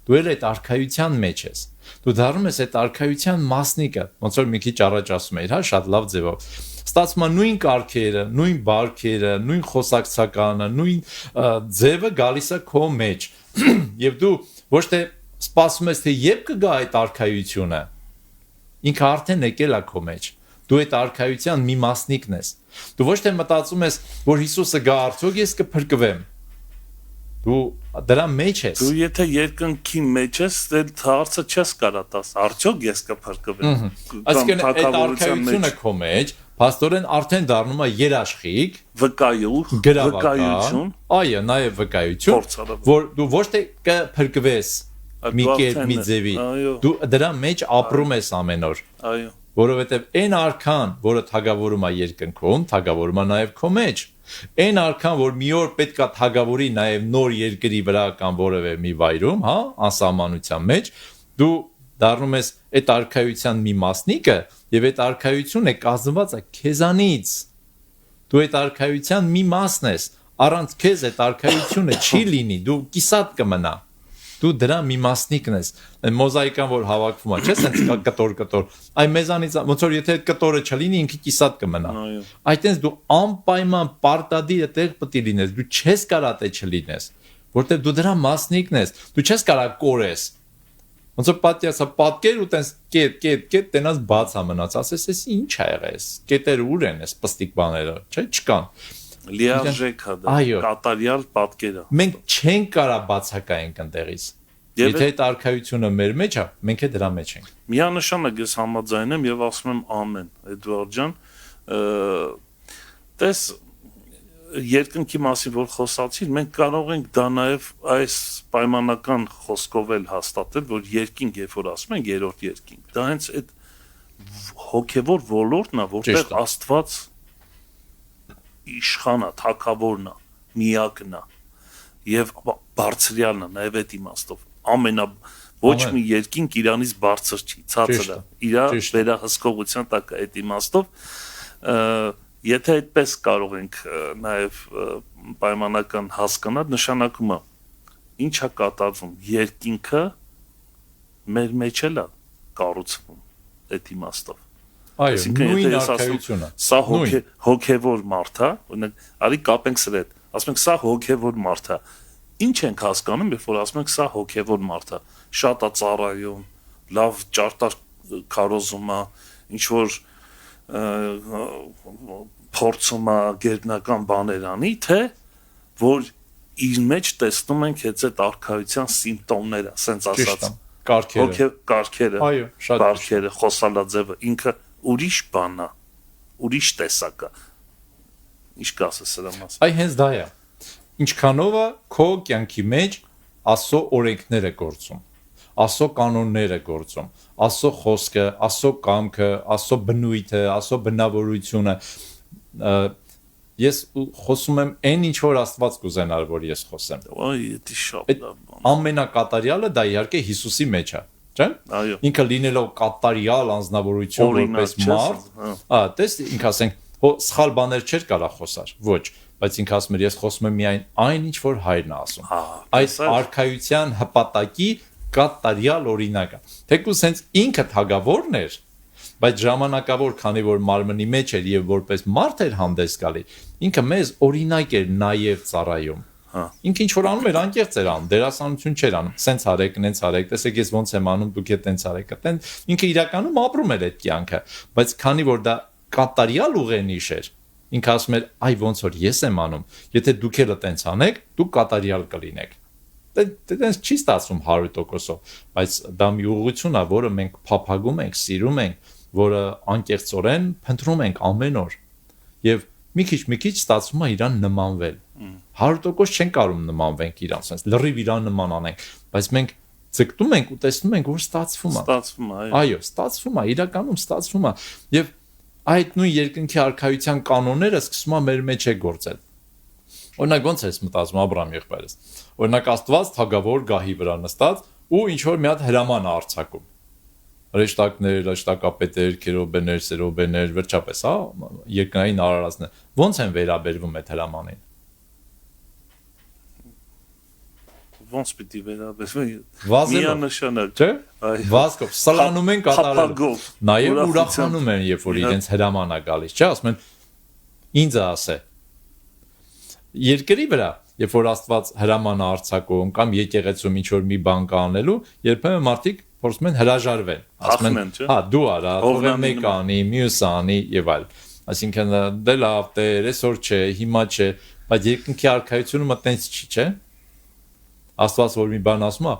դու էլ այդ արքայության մեջ ես։ Դու դառնում ես այդ արքայության մասնիկը, ոնց որ մի քիչ առաջ ասում էիր, հա, շատ լավ ձևով։ Ստացվում է նույն կարգերը, նույն բարքերը, նույն խոսակցականը, նույն ձևը գալիս է քո մեջ։ Եվ դու ոչ թե սպասում ես, թե երբ կգա այդ արքայությունը, ինքը արդեն եկել է քո մեջ։ Դու այդ արքայության մի մասնիկն ես։ Դու ոչ թե մտածում ես, որ Հիսուսը գա արդյոք ես կփրկվեմ։ Դու դրա մեջ ես։ Դու եթե երկնքի մեջ ես, դեռ հարցը չես կարա տաս, արդյոք ես կփրկվեմ։ Այսինքն այդ արքայությունը քո մեջ, փաստորեն արդեն դառնում է երաշխիք, վկայություն, այո, նաև վկայություն, որ դու ոչ թե կփրկվես մի կերպ մի ձևի, դու դրա մեջ ապրում ես ամեն օր։ Այո։ Որովհետև այն արքան, որը թագավորում է երկնքում, թագավորում է նաև քո մեջ։ Այն արքան, որ մի օր պետք է թագավորի նաև նոր երկրի վրա կամ որևէ մի վայրում, հա, անսահմանության մեջ, դու դառնում ես այդ արքայության մի մասնիկը, եւ այդ արքայությունը կազմված է քեզանից։ Դու այդ արքայության մի մասն ես։ Առանց քեզ այդ արքայությունը չի լինի, դու կիսատ կմնա։ Դու դրա մի մասնիկն ես։ Մոզաիկան որ հավաքվում է, չէ՞, սենց կտոր։ Այ մեզանից ոնց որ եթե այդ կտորը չլինի, ինքը կիսատ կմնա։ Այդտենց դու անպայման պարտադիր այդտեղ պետք է լինես։ Դու չես կարա թե չլինես, որտեղ դու դրա մասնիկն ես։ Դու չես կարա կորես։ Ոնց որ պատյասա պատկեր ու տենց կետ տենաս բաց է մնաց, ասես էս ինչ ա եղես։ Կետերը ուր են, էս պստիկ բաները, չէ՞, չկան։ Լիարժեք է դա, կատարյալ պատկեր է։ Մենք չենք կարա բացակայենք այնտեղից։ Եթե այդ արքայությունը մեր մեջ է, մենք է դրա մեջ ենք։ Միանշանակ ես համաձայն եմ եւ ասում եմ ամեն, Էդվարդ ջան, տես երկնքի մասին որ խոսացիր, մենք կարող ենք դա նաեւ այս պայմանական խոսքով էլ հաստատել, որ երկինք, երբ որ ասում ենք երրորդ երկինք, դա հենց այդ հոգեվոր ոլորտն է, որտեղ Աստված իշխանա, թագավորն է, միակն է եւ բարձրյալն է նաեւ այդ իմաստով ոչ մի երկինք իրանից բարձր չի, ցածր է, իր վերահսկողության տակ է այդ իմաստով եթե այդպես կարող ենք նաեւ պայմանական հասկանալ, նշանակում է ինչա կատարվում երկինքը մեր մեջ էլ է կառուցվում այդ իմաստով։ Այո, նույն եթե ես ասում, արքայությունը։ սա հոգևոր մարդ է, օրինակ, արի կապենք սրա հետ, ասում ենք սա հոգևոր մարդ է։ Ինչ ենք հասկանում, երբ որ ասում ենք սա հոգևոր մարդ է, շատ է ծառայում, լավ ճարտար քարոզում է, ինչ որ փորձում է գերբնական բաներ անի, թե որ իր մեջ տեսնում ենք այդ արքայության սիմպտոմները, ասենց ասած, կարգերը, այո, շատ կարգերը, խոսալաձևը, ինքը ուրիշ բան է, ուրիշ տեսակ է։ Ինչ կասես սրա մասին։ Այ հենց դա է։ Ինչքանով է քո կյանքի մեջ Աստծո օրենքները գործում, Աստծո կանոնները գործում, Աստծո խոսքը, Աստծո կամքը, Աստծո բնույթը, Աստծո բնավորությունը։ Ես խոսում եմ այն ինչ որ Աստված կուզենար որ ես խոսեմ։ Այ դա շատ լավ բան։ Ամենակատարյալը դա իհարկե Հիսուսի մեջ է, չէ՞։ Այո։ Ինքը լինելով կատարյալ անձնավորություն որպես մարդ, տես ինքը ասենք սխալ բաներ չէր կարա խոսար, ոչ, բայց ինքը ասում էր ես խոսում եմ միայն այն ինչ որ հայրն է ասում։ Այդ արքայության հպատակի կատարյալ օրինակը։ Թեկուզ հենց ինքը թագավորն էր, բայց ժամանակավոր, քանի որ մարմնի մեջ էր եւ որպես մարդ էր հանդես գալի, ինքը մեզ օրինակ էր նաեւ ծառայում։ Ինքը ինչ որ անում էր անկեղծ էր անում, դերասանություն չէր անում, սենց արեք, նենց արեք, տեսեք ես ոնց եմ անում, դուք էլ տենց արեք, տենց ինքը իրականում ապրում էր այդ կյանքը, բայց քանի որ դա կատարյալ ուղենիշ էր, ինքը ասում էր, այ ոնց որ ես եմ անում, եթե դուք էլ տենց անեք, դուք կատարյալ կլինեք։ Տենց չի ստացվում 100%-ով, բայց դա մի ուղղություն է, որը մենք փափագում ենք, սիրում ենք, որը անկեղծորեն փնտրում ենք ամեն օր։ Եվ մի քիչ ստացվում է իրան նմանվել։ 100% չեն կարող նմանվենք իրան, sense լրիվ իրան նման անենք, բայց մենք ձգտում ենք ու տեսնում ենք, որ ստացվում է։ Ստացվում է, այո, ստացվում է, իրականում ստացվում է։ Եվ այդ նույն երկնքի արքայության կանոնները սկսում է մեր մեջ է գործել։ Օրինակ ոնց է մտածում Աբրահամ եղբայրս։ Օրինակ Աստված թագավոր գահի վրա նստած ու ինչ որ մի հատ հրաման արձակում։ Ռեշտակներ, ռեշտակապետեր, քերոբեներ, սերոբեներ, վերջապես, հա, երկնային արարածներ։ Ոնց են վերաբերվում այդ հրամանին։ Ոնց պիտի վերաբերվի։ Միանշանակ, չէ՞։ Վազկով սլանում են կատարել։ Նաև ուրախանում են, երբ որ իրենց հրամանա գալիս, չէ՞, ասում են ինձ ասե։ Երկրի վրա, երբ որ Աստված հրաման արձակում կամ եկեղեցում ինչ որ մի բան կանելու, երբեմն մարդիկ փորձում են հրաժարվել, ասում են, հա, դու արա, թող մեկ անի, մյուս անի եւ այլ։ Այսինքն դե լավ, Տեր, այսօր չէ, հիմա չէ, բայց երկնքի արքայությունը մտենց չի, չէ՞։ Աստված որ մի բան ասում է,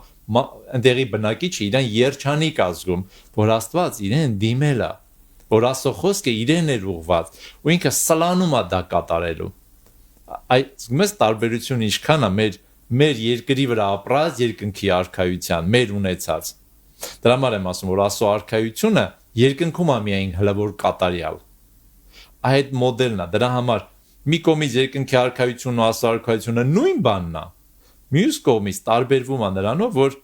ընդեղի բնակիչը իրեն երջանիկ ազգում, որ Աստված իրեն դիմել է, որ Աստծո խոսքը իրեն էր ուղված, ու ինքը սլանում է դա կատարելու։ Այդ մեծ տարբերությունը ինչքան է մեր երկրի վրա ապրած երկնքի արքայության, մեր ունեցած։ Դրա համար եմ ասում, որ Աստծո արքայությունը երկնքում է միայն հլավոր կատարյալ։ Այդ մոդելն է, դրա համար մի կողմից երկնքի արքայությունն ու Աստծո արքայությունը նույն բանն է։ Մյուս կողմից տարբերվում է նրանով, որ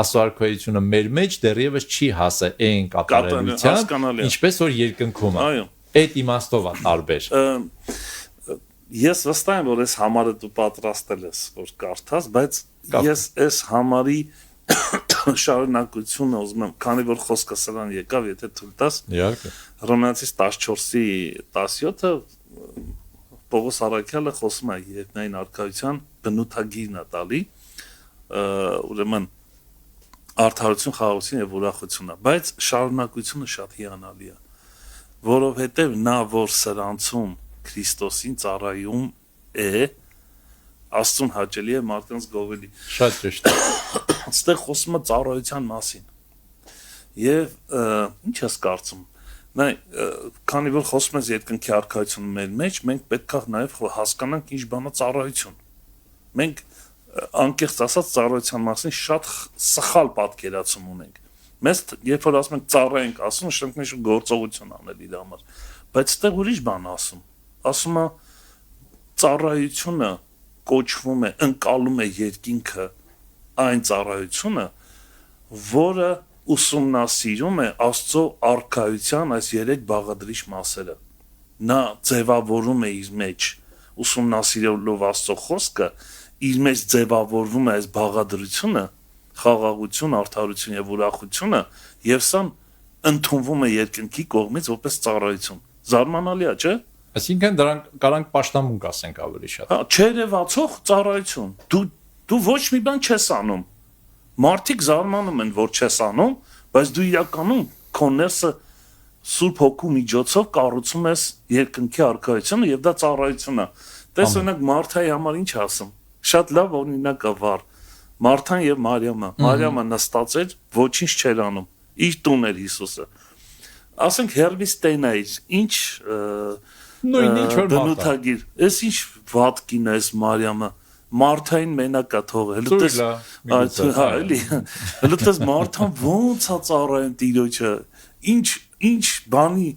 Աստծո արքայությունը մեր մեջ դեռևս չի հասել այն կատարելության, ինչպես որ երկնքում է։ Այդ իմաստով է տարբեր։ Ես վստահ եմ, որ այս համարը դու պատրաստել ես, որ կարդաս, բայց ես այս համարի շարունակությունը ուզում եմ, քանի որ խոսքը սրան եկավ, եթե թույլ տաս։ Իհարկե։ Հռոմեացիս 14-ի 17-ը Պողոս Առաքյալը խոսում է երկնային արքայության բնութագիրն է տալի, ուրեմն արդարություն, խաղաղություն եւ ուրախություն է, բայց շարունակությունը շատ հիանալի է, որովհետեւ նա որ սրանցում Քրիստոսին ծառայում է, Աստծուն հաճելի է մարդկանց գովելի։ Շատ ճիշտ է։ Այստեղ խոսում է ծառայության մասին։ Եվ ինչ ես կարծում։ Նայ, քանի որ խոսում ես երկնքի արքայությունը մեր մեջ, մենք պետք է նաև հասկանանք ինչ բան է ծառայություն։ Մենք անկեղծ ասած ծառայության մասին շատ սխալ պատկերացում ունենք։ Մեզ երբ որ ասում ենք ծառայենք, ասում ենք ինչ գործողություն անել իր համար, բայց այդտեղ ուրիշ բան ասում։ Ասում է ծառայությունը կոչվում է, ընկալում է երկինքը այն ծառայությունը, որը ուսումնասիրում է Աստծո արքայության այս 3 բաղադրիչ մասերը։ Նա ձևավորում է իր մեջ ուսումնասիրելով Աստծո խոսքը, իր մեջ ձևավորվում է այս բաղադրությունը, խաղաղություն, արդարություն եւ ուրախությունը, եւ սա ընդունվում է երկնքի կողմից որպես ծառայություն։ Զարմանալի է, չէ՞։ Այսինքն դրանք կարանք պաշտամունք ասենք ավելի շատ։ Հա, չերևացող ծառայություն։ Դու ոչ մի բան չես անում։ Մարդիկ զարմանում են, որ չես անում, բայց դու իրականում քո ներսը Սուրբ Հոգու միջոցով կառուցում ես երկնքի արքայությունը եւ դա ծառայություն է։ Տես օրինակ Մարթայի համար ինչ ասում։ Շատ լավ օրինակ է վառ։ Մարթան եւ Մարիամը։ Մարիամը նստած էր, ոչինչ չէր անում։ Իր տուն էր Հիսուսը։ Ասենք Հերվիստեյնայից ինչ նույն ինչ որ բնութագիր։ Էս ինչ վատ կին է այս Մարիամը։ Մարթային մենակ է թողել։ Լուտես հա էլի։ Լուտես Մարթան ոնց է ծառայում Տիրոջը։ Ինչ բանի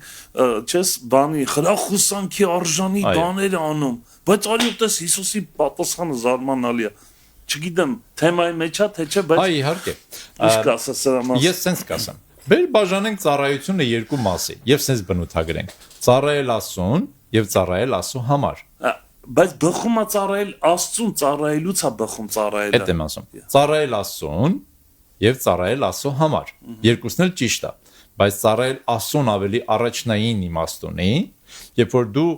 չես բանի խրախուսանքի արժանի բաներ անում, բայց արի ուտես Հիսուսի պատասխանը զարմանալի է։ Չգիտեմ, թեմայի մեջ է թե չէ, բայց այ իհարկե։ Ինչ կասես սրա մասին։ Ես sense կասեմ։ Բեր բաժանենք ծառայությունը երկու մասի եւ sense բնութագրենք։ Ծառայել Աստծուն եւ ծառայել Աստծո համար։ Բայց բխում է ծառայել Աստծուն, ծառայելուց է բխում ծառայելը։ Այդ եմ ասում։ Ծառայել Աստծուն եւ ծառայել Աստծո համար։ Երկուսն էլ ճիշտ է, բայց ծառայել Աստծուն ավելի առաջնային իմաստ ունի, երբ որ դու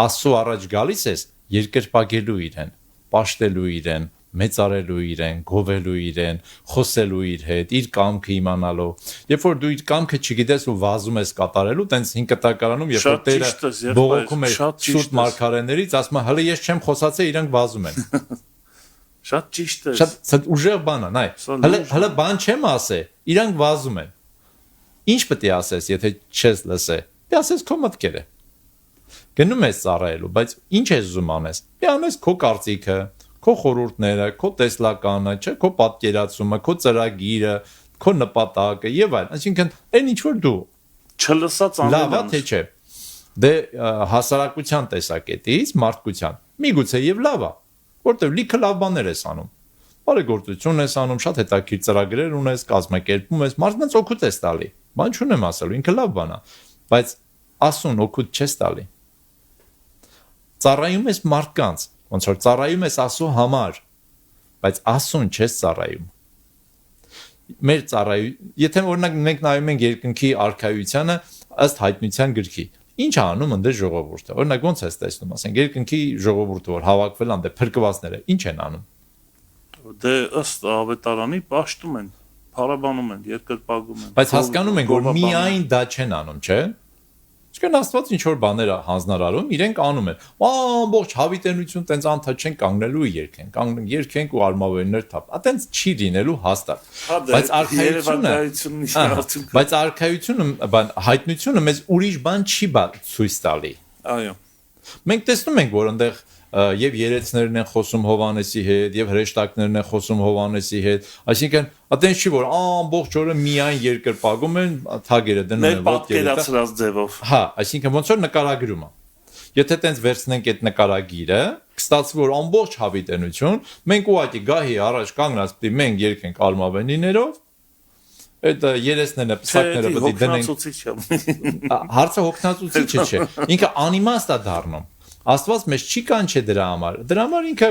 Աստծո առաջ գալիս ես երկրպագելու իրեն, պաշտելու իրեն, մեծարելու իրեն, գովելու իրեն, խոսելու իր հետ, իր կամքը իմանալով։ Երբ որ դու իր կամքը չգիտես ու վազում ես կատարելու, տենց 5 կտակարանում, երբ որ Տերը բողոքում է սուրբ մարգարեներից, ասում է՝ «Հələ ես չեմ խոսացել, իրանք վազում են»։ Շատ ճիշտ է։ Շատ ուժեղ բան է, նայ։ Հələ բան չեմ ասել, իրանք վազում են։ Ինչ պետք է ասես, եթե չես լսե։ Դե ասես քո մտքերը։ Գնում ես ծառայելու, բայց ինչ ես ուզում անես։ Դե անես քո կարծիքը, քո խորհուրդները, քո տեսլականը, չէ, քո պատկերացումը, քո ծրագիրը, քո նպատակը եւ այլն։ Այսինքն, այն ինչ որ դու չլսած անելն լավ է թե չէ։ Դե հասարակության տեսակետից, մարդկության, միգուցե եւ լավ է, որտեւ լիքը լավ բաներ ես անում։ Բարեգործություն ես անում, շատ հետաքրքիր ծրագրեր ունես, կազմակերպում ես, մարդկանց օգուտ ես տալի։ Բան չունեմ ասելու, ինքը լավ բան է, բայց Աստծուն օգուտ չես տալի։ Ծառայում ես մարդկանց, ոնց որ ծառայում ես Աստծո համար, բայց Աստծուն չես ծառայում։ Մեր եթե օրինակ մենք նայում ենք երկնքի արքայությանը ըստ հայտնության գրքի, ինչ է անում ընդ ժողովուրդը։ Օրինակ ոնց ես տեսնում, ասենք երկնքի ժողովուրդը, որ հավաքվել անդե փրկվածները, ինչ են անում։ Դե ըստ ավետարանի պաշտում են, փառաբանում են, երկրպագում են։ Բայց հասկանում ենք, որ միայն դա չեն անում, չէ՞։ Ինչքան Աստված ինչ որ բաներ է հանձնարարում, իրենք անում են։ Ամբողջ հավիտենություն տենց անթա չեն կանգնելու երկեն, երկենք ու արմավերներ թափ։ Այտենց չի լինելու հաստատ։ Բայց արքայությունը, հայտնությունը մեզ ուրիշ բան չի ցույց տալի։ Այո։ Մենք տեսնում ենք, որ այնտեղ եւ երեցներն են խոսում Հովանեսի հետ, եւ հրեշտակներն են խոսում Հովանեսի հետ, այսինքն այտենց չի որ ամբողջ օրը միայն երկրպագում են, թագերը դնում են ոտքերը։ Պատկերացրած ձևով։ Հա, այսինքն ոնց որ նկարագրում է։ Եթե այտենց վերցնենք այդ նկարագիրը, կստացվի որ ամբողջ հավիտենություն, մենք ուղղակի գահի առաջ կանգնած պիտի մենք երկենք ալմավենիներով, այդ երեսներն, պսակները պիտի դնենք։ Հարցը հոգնածուցիչ չէ։ Ինքը անիմաստ է դառնում։ Աստված մեզ չի կանչե դրա համար։ Դրա համար ինքը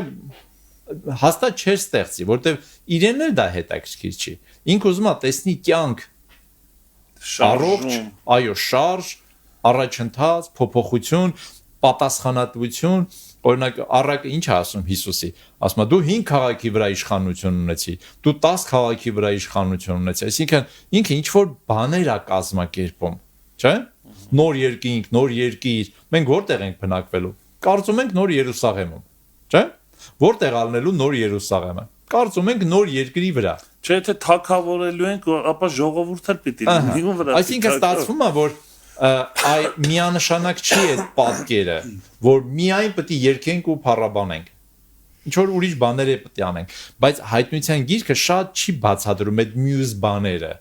հաստատ չէր ստեղծի, որտեվ իրեն էլ դա հետաքրքիր չի։ Ինքը ուզում է տեսնի կյանք առողջ, այո, շարժ, առաջընթաց, փոփոխություն, պատասխանատվություն։ Օրինակ առակը ինչ է ասում Հիսուսի։ Ասում է դու 5 քաղաքի վրա իշխանություն ունեցի, դու 10 քաղաքի վրա իշխանություն ունեցի։ Այսինքն ինքը ինչ որ բաներ է կազմակերպում, չէ՞։ Նոր երկինք, նոր երկիր, մենք որտեղ ենք բնակվելու։ Կարծում ենք նոր Երուսաղեմում, չէ՞։ Որտեղ ալնելու նոր Երուսաղեմը։ Կարծում ենք նոր երկրի վրա։ Չէ, թե թակավորելու ենք, ապա ժողովուրդը պիտի լինի ու վրա։ Այսինքն ստացվում է, որ այ միանշանակ չի այդ պատկերը, որ միայն պետք է երկենք ու փառաբանենք։ Ինչ որ ուրիշ բաներ է պետք է անենք, բայց հայտնության գիրքը շատ չի բացատրում այդ մյուս բաները։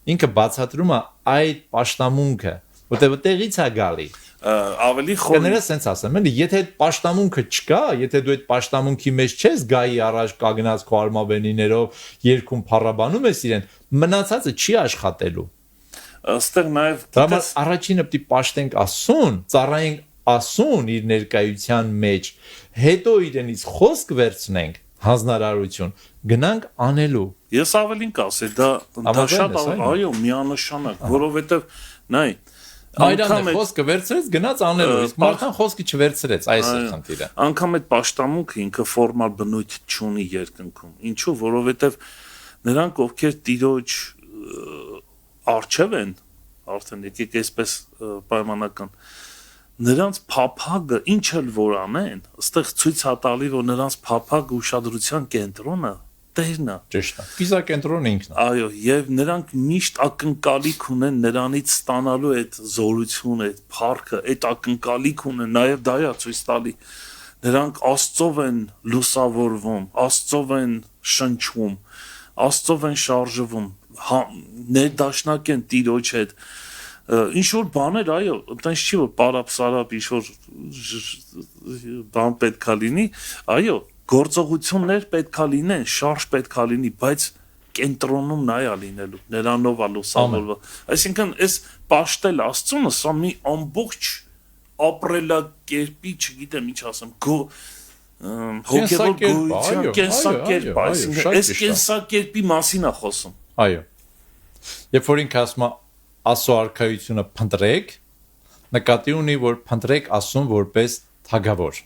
Ինքը բացատրում է այդ պաշտամունքը, որտեղ տեղից է գալի։ Ավելի խոր։ Կներես sense ասեմ, էլի, եթե այդ պաշտամունքը չկա, եթե դու այդ պաշտամունքի մեջ չես գայի առաջ կանգնած քո արմավենիներով երկում փառաբանում ես իրեն, մնացածը չի աշխատելու։ Այստեղ նաև դրա առաջինը պիտի պաշտենք Աստծուն, ծառայենք Աստծուն իր ներկայության մեջ, հետո իրենից խոսք վերցնենք, հանձնարարություն գնանք անելու։ Ես ավելին կասեի, դա Համաձայն ես, այո։ այո, միանշանակ, որովհետև նայ Այրանը խոսքը վերցրեց գնաց անելու, իսկ մարդան խոսքը չվերցրեց, այս է խնդիրը։ Անկամ այդ պաշտամունքը ինքը ֆորմալ բնույթ չունի երկնքում։ Ինչու՞, որովհետև նրանք ովքեր տիրոջ արչև են, արդեն եկեք այսպես պայմանական, նրանց փափագը ինչ էլ որ անեն, ըստեղ ցույց է տալի, որ նրանց փափագը ուշադրության կենտրոնը Տերն է։ Ճիշտ է։ Կիզակենտրոնը ինքն է։ Այո, եւ նրանք միշտ ակնկալիք ունեն նրանից ստանալու այդ զորությունը, այդ փառքը, այդ ակնկալիք ունեն, նաեւ դա է ցույց տալի։ Նրանք Աստծով են լուսավորվում, Աստծով են շնչվում, Աստծով են շարժվում, ներդաշնակ են Տիրոջ հետ։ Ինչ որ բաներ, այո, այնպես չի որ պարապ-սարապ ինչ որ բան պետքա լինի, այո, գործողություններ պետքա լինեն, շարժ պետքա լինի, բայց կենտրոնում նա է լինելու, նրանով է լուսավորվում։ Այսինքն, այս պաշտել Աստծունը, սա մի ամբողջ ապրելակերպի, չգիտեմ ինչ ասեմ, հոգևոր գոյության կենսակերպ, այսինքն, այս կենսակերպի մասին է խոսում։ Այո։ Երբ որ ինքը ասում է Աստծո արքայությունը փնտրեք, նկատի ունի, որ փնտրեք Աստծուն որպես թագավոր։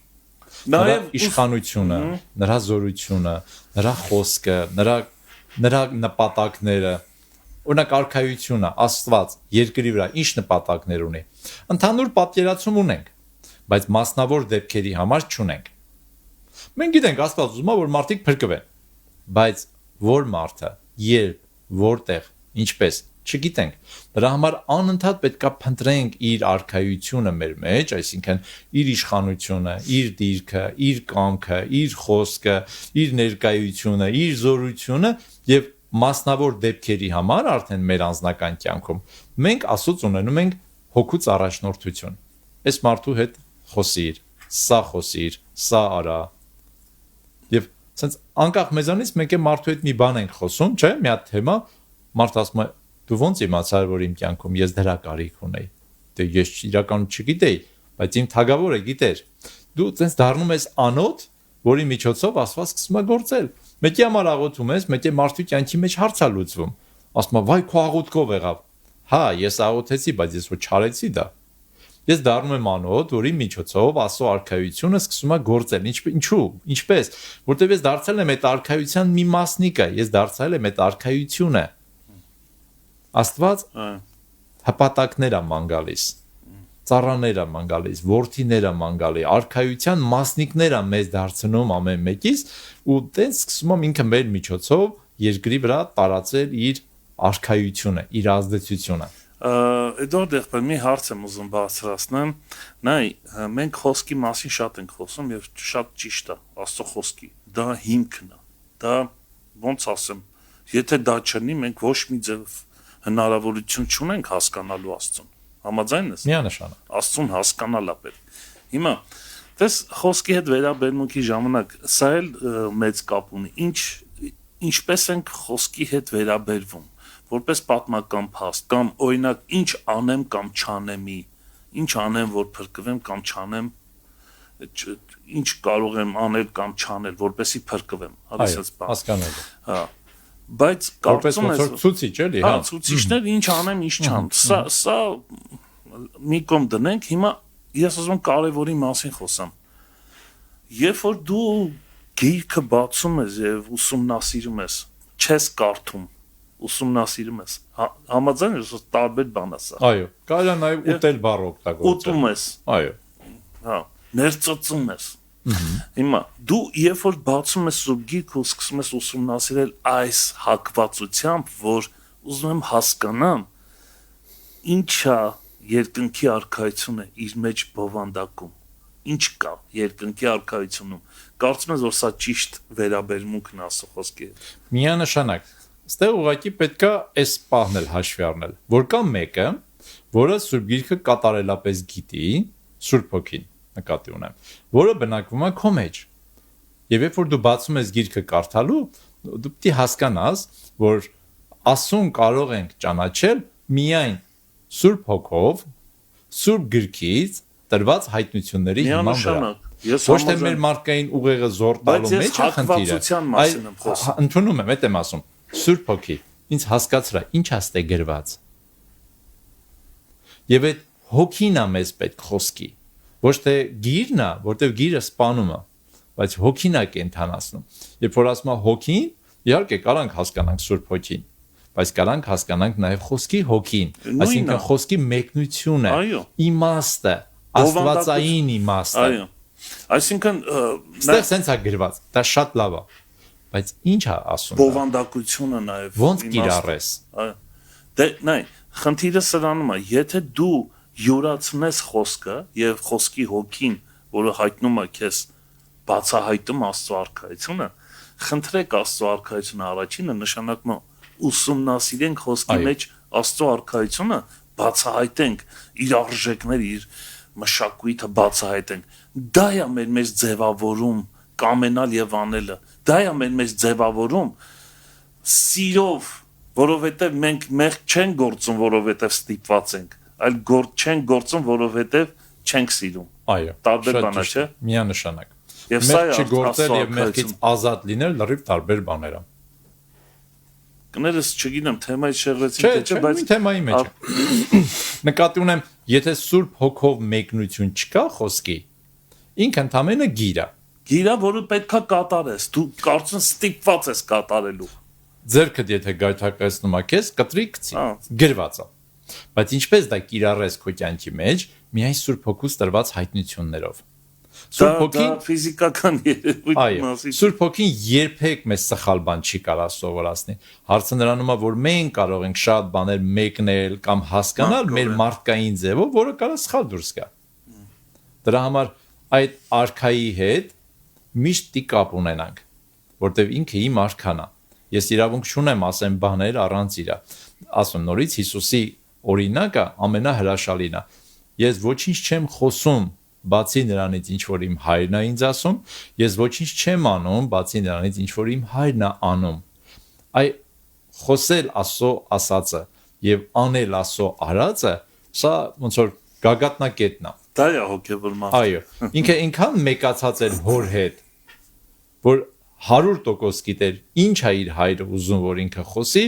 Նրա իշխանությունը, նրա զորությունը, նրա խոսքը, նրա նպատակները, օրինակ արքայությունը, Աստված երկրի վրա ինչ նպատակներ ունի։ Ընդհանուր պատկերացում ունենք, բայց մասնավոր դեպքերի համար չունենք։ Մենք գիտենք Աստված ուզում է, որ մարդիկ փրկվեն, բայց որ մարդը, երբ, որտեղ, ինչպես չգիտենք։ Դրա համար անընդհատ պետք է փնտրենք իր արքայությունը մեր մեջ, այսինքն իր իշխանությունը, իր դիրքը, իր կամքը, իր խոսքը, իր ներկայությունը, իր զորությունը եւ մասնավոր դեպքերի համար արդեն մեր անձնական կյանքում մենք Աստծուց ունենում ենք հոգուց առաջնորդություն։ Այս մարդու հետ խոսիր, սա արա։ Եվ sense անկախ մեզանից մենք է մարդու հետ մի բան ենք խոսում, չէ՞, մի հատ թեմա, մարդ ասում է դու ոնց իմացար, որ իմ կյանքում ես դրա կարիք ունեի։ Դե ես իրականում չգիտեի, բայց իմ թագավորը գիտեր։ Դու ցենց դառնում ես անոթ, որի միջոցով Աստված սկսում է գործել։ Մեկի համար աղոթում ես, մեկի մարդու կյանքի մեջ հարց է լուծվում։ Ասում է՝ «Վայ, քո աղոթքով եղավ»։ Հա, ես աղոթեցի, բայց ես ոչ չարեցի դա։ Ես դառնում եմ անոթ, որի միջոցով Աստծո արքայությունը սկսում է գործել։ Ինչու՞, ինչպես, որտեղ ես դարձել եմ այդ արքայության մի մասնիկը, ես դարձել եմ այդ արքայությունը։ Աստված հպատակներ է ման գալիս, ծառաներ է ման գալիս, որդիներ է ման գալի, արքայության մասնիկներ է մեզ դարձնում ամեն մեկից ու տենց սկսում եմ ինքը մեր միջոցով երկրի վրա տարածել իր արքայությունը, իր ազդեցությունը։ Էդուարդ եղբայր, մի հարց եմ ուզում բարձրացնեմ, նայ, մենք խոսքի մասին շատ ենք խոսում եւ շատ ճիշտ է, Աստծո խոսքի, դա հիմքն է, դա ոնց ասեմ, եթե դա չնի, մենք ոչ մի ձև հնարավորություն չունենք հասկանալու Աստծուն։ Համաձայն ես։ Միանշանակ։ Աստծուն հասկանալա պետք։ Հիմա, դες խոսքի հետ վերաբերմունքի ժամանակ սա էլ մեծ կապ ունի։ Ինչպես ենք խոսքի հետ վերաբերվում, որպես պատմական փաստ, կամ օրինակ ինչ անեմ կամ չանեմի, ինչ անեմ, որ փրկվեմ կամ չանեմ, ինչ կարող եմ անել կամ չանել, որպեսզի փրկվեմ։ Հասկանալի։ Հա։ Բայց կարծում ես ցուցիչ էլի, հա, ցուցիչներ ինչ անեմ, ինչ չանեմ։ Սա մի կողմ դնենք, հիմա ես ուզում եմ կարևորի մասին խոսամ։ Երբ որ դու գիրքը բացում ես եւ ուսումնասիրում ես, չես կարդում, ուսումնասիրում ես, համաձայն ես, տարբեր բան է սա։ Այո, կարելի է նաեւ ուտել բառ օգտագործել։ Ուտում ես։ Այո։ Հա, ներծծում ես։ Հիմա դու երբ որ բացում ես սուրբ գիրքը ու սկսում ես ուսումնասիրել այս հակվածությամբ, որ ուզում եմ հասկանամ ինչա երկնքի արքայությունը իր մեջ բովանդակում, ինչ կա երկնքի արքայությունում, կարծում ես որ սա ճիշտ վերաբերմունքն է Աստծո խոսքի հետ։ Միանշանակ, այստեղ ուղղակի պետքա այս պահն էլ հաշվի առնել, որ կա մեկը, որը սուրբ գիրքը կատարելապես գիտի, Սուրբ Հոգին նկատի ունեմ, որը բնակվում է քո մեջ։ Եվ երբ որ դու բացում ես գիրքը կարդալու, դու պետք է հասկանաս, որ Աստծուն կարող ենք ճանաչել միայն Սուրբ Հոգով, Սուրբ գրքից տրված հայտնությունների հիման վրա։ Ես Ոչ թե համաձայն- մեր մարդկային ուղեղը զոր Բայց տալու ես մեջ է խնդիրը։ հակվածության մասին եմ խոսում։ Ընդունում եմ, այդ եմ ասում։ Սուրբ Հոգի ինձ հասկացրա, ինչ աստ է գրված։ Եվ այդ հոգին է մեզ պետք խոսքի։ Ոչ թե գիրն է, որտեվ գիրը սպանում է, բայց հոգին է կենթանացնում։ Երբ որ ասում է հոգին, իհարկե կարանք հասկանանք Սուրբ Հոգին, բայց կարանք հասկանանք նաև խոսքի հոգին, Նույնն այսինքն է։ խոսքի մեկնությունը, Այո։ իմաստը, աստվածային իմաստը։ Այո։ Այսինքն Ստեղ սենց է գրված, դա շատ լավ է, բայց ինչ է ասում։ դա։ բովանդակությունը նաև Ոնց կիրառես։ Այո։ Դե նայ, խնդիրը սրանում է, եթե դու յուրացնես խոսքը եւ խոսքի հոգին, որը հայտնում է քեզ բացահայտում Աստծո արքայությունը, խնդրեք Աստծո արքայությունը առաջինը նշանակում է ուսումնասիրենք խոսքի Այո։ մեջ Աստծո արքայությունը, բացահայտենք իր արժեքները, իր մշակույթը բացահայտենք։ Դա է մեր մեծ ձևավորում կամենալ եւ անելը։ Դա է մեր ձևավորում սիրով, որովհետեւ մենք մեղք չենք գործում, որովհետեւ ստիպված ենք, այլ չենք գործում, որովհետեւ չենք սիրում։ Այո, Տարբեր շատ բան է, ճիշտ, չէ՞։ միանշանակ։ Եվ սա է Մեղք չգործել Աստծո եւ մեղքից արքայությունը։ ազատ լինել լրիվ տարբեր բաներ են։ Կներես, չգիտեմ, թեմայից շեղվեցին, Չէ, թե չէ, բայց մի թեմայի մեջ է։ Նկատի ունեմ, եթե Սուրբ Հոգով մեկնություն չկա խոսքի, ինքը ընդամենը գիր է։ գիրա, որը պետքա կատարես, դու կարծում ես ստիպված ես կատարելու։ Ձերքդ եթե գայթակացնում է քեզ, կտրի գցի։ Ա։ Գրված է։ Բայց ինչպես դա կիրառես քո կյանքի մեջ, միայն Սուրբ Հոգուց տրված հայտնություններով։ Սուրբ Դա Հոգին ֆիզիկական երևույթ Այո, մասի։ Սուրբ Հոգին երբեք մեզ սխալ բան չի կարա սովորացնի։ Հարցը նրանում է, որ մենք կարող ենք շատ բաներ մեկնել կամ հասկանալ մեր մարդկային ձևով, որը կարա սխալ դուրս գա։ Դրա համար այդ արքայի հետ միշտ տի կապ ունենանք, որտեվ ինքը իմ արքան է։ Ես իրավունք չունեմ ասեմ բաներ առանց իրա։ Ասում նորից Հիսուսի օրինակը ամենահրաշալին է։ Ես ոչինչ չեմ խոսում բացի նրանից ինչ որ իմ հայրն է ինձ ասում, ես ոչինչ չեմ անում բացի նրանից ինչ որ իմ հայրն է անում։ Այ խոսել Աստծո ասածը եւ անել Աստծո արածը, սա ոնց որ գագաթնակետն է։ Դա է հոգեվոր մարդ։ Այո, ինքը ինքան մեկացած էր հոր հետ, որ 100% գիտեր ինչ է իր հայրը ուզում որ ինքը խոսի,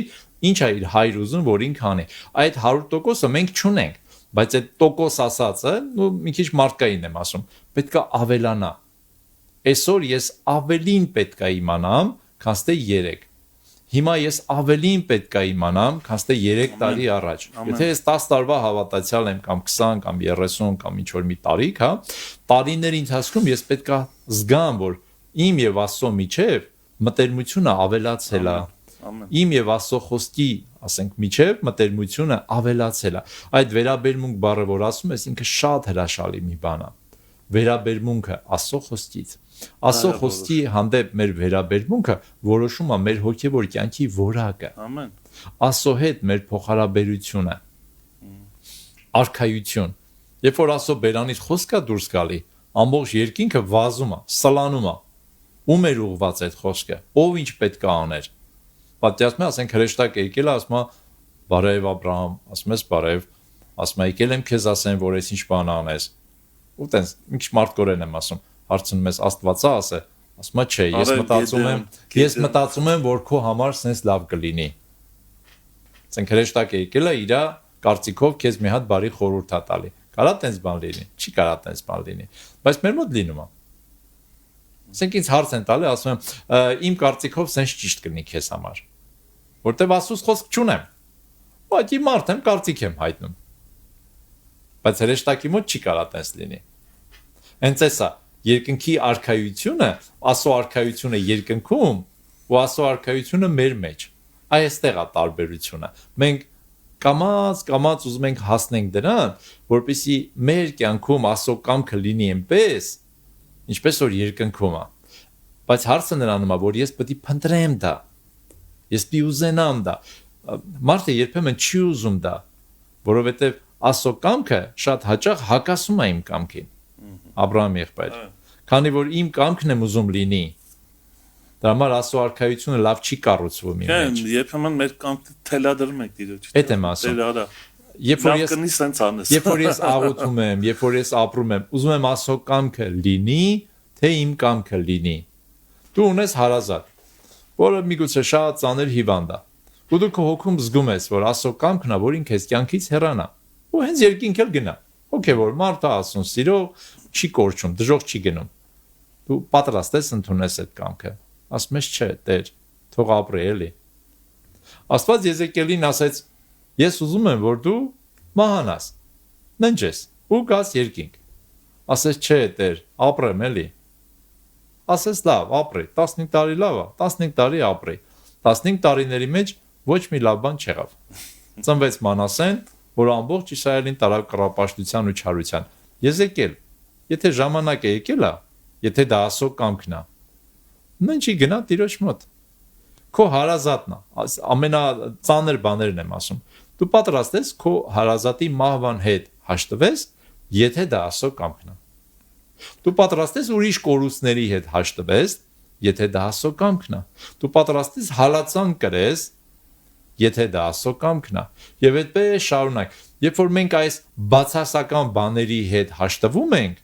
ինչ է իր հայրը ուզում որ ինքը անի։ Այդ 100%-ը մենք չունենք, բայց այդ տոկոս ասածը, ու մի քիչ մարդկային եմ ասում, պետքա ավելանա։ Այսօր ես ավելին պետքա իմանամ, քան թե 3։ Հիմա ես ավելին պետքա իմանամ, քան թե 3 տարի առաջ։ Եթե ես 10 տարվա հավատացյալ եմ կամ 20 կամ 30 կամ ինչ որ մի տարիք, հա, տարիների ընթացքում ես պետքա զգամ, որ իմ եւ Աստծո միջև մտերմությունը ավելացել է։ Իմ եւ Աստծո խոսքի, ասենք, միջև մտերմությունը ավելացել է։ Այդ վերաբերմունք բառը, որ ասում ես, ինքը շատ հրաշալի մի բան է։ Վերաբերմունքը Աստծո խոսքից։ Աստծո խոսքի հանդեպ մեր վերաբերմունքը որոշում է մեր հոգևոր կյանքի որակը։ Ամեն։ Աստծո հետ մեր փոխհարաբերությունը։ Արքայություն։ Երբ որ Աստծո բերանից խոսքա դուրս գալի, ամբողջ երկինքը վազում է, սլանում է։ Ում էր ուղված այդ խոսքը։ Ով ինչ պետք է աներ։ Պատճառում է, ասենք հրեշտակ եկել է, ասում է բարև Աբրահամ, ասում ես բարև, ասում է եկել եմ քեզ ասեմ, որ ես ինչ բան անես։ Ու տենց ինչ մարդկորեն եմ ասում, հարցնում ես Աստվածա ասե, ասում է չէ, ես մտածում եմ, որ քո համար սենց լավ կլինի։ Ասենք հրեշտակ եկել է իր կարծիքով քեզ մի հատ բարի խորհուրդ է տալի։ Կարա տենց բան լինի, չի կարա տենց բան լինի, բայց մեր մոտ լինում է։ Ասենք ինձ հարց են տալի, ասում եմ, իմ կարծիքով սենց ճիշտ կլինի քեզ համար։ Որտեվ Աստծո խոսք չունեմ։ Բայց իմ մարդ եմ, կարծիք եմ հայտնում։ Բայց հրեշտակի մոտ չի կարա տես լինի։ Հենց էսա, երկնքի արքայությունը, Աստծո արքայությունը երկնքում, ու Աստծո արքայությունը մեր մեջ։ Այստեղ է տարբերությունը։ Մենք կամաց ուզում ենք հասնենք դրան, որպեսզի մեր կյանքում Աստծո կամքը լինի այնպես, ինչպես որ երկնքում է։ Բայց հարցը նրանում է, որ ես պետք է փնտրեմ դա։ Ես պիտի ուզենամ դա։ Մարդը երբեմն չի ուզում դա, որովհետև Աստծո կամքը շատ հաճախ հակասում է իմ կամքին։ Աբրահամի եղբայր։ Քանի որ իմ կամքն եմ ուզում լինի, դրա համար Աստծո արքայությունը լավ չի կառուցվում իմ մեջ։ Երբեմն մեր կամքը թելադրում ենք Տիրոջ։ Էդ եմ ասում։ կնի սենց անես։ Երբ որ ես աղոթում եմ, երբ որ ես ապրում եմ, ուզում եմ Աստծո կամքը լինի, թե իմ կամքը լինի։ Դու ունես հարազատ, որը միգուցե շատ ծանր հիվանդ է։ Ու դու քո հոգում զգում ես, որ Աստծո կամքն է, որ ինքն քեզ կյանքից հեռանա։ Ու հենց երկինք էլ գնա։ Հոգևոր մարդը Աստծուն սիրող չի կորչում, դժոխք չի գնում։ Դու պատրաստ ես ընդունես այդ կամքը։ Ասում ես չէ, Տեր, թող ապրի էլի։ Աստված Եզեկիելին ասեց. Ես ուզում եմ, որ դու մահանաս, ննջես ու գաս երկինք։ Ասեց չէ, Տեր, ապրեմ էլի։ Ասեց լավ, ապրի, 15 տարի լավ է, 15 տարի ապրի։ 15 տարիների մեջ ոչ մի լավ բան չեղավ։ Ծնվեց Մանասեն, որ ամբողջ Իսրայելին տարավ կռապաշտության ու չարության։ Եզեկիել, եթե ժամանակ է եկել է, եթե դա Աստծո կամքն է, ննջի գնա Տիրոջ մոտ։ Քո հարազատն է, ամենածանր բաներն եմ ասում։ Դու պատրաստ ես քո հարազատի մահվան հետ հաշտվես, եթե դա Աստծո կամքն է։ Դու պատրաստ ես ուրիշ կորուստների հետ հաշտվես, եթե դա Աստծո կամքն է։ Դու պատրաստ ես հալածան կրես, եթե դա Աստծո կամքն է։ Եվ այդպես շարունակ։ Երբ որ մենք այս բացասական բաների հետ հաշտվում ենք,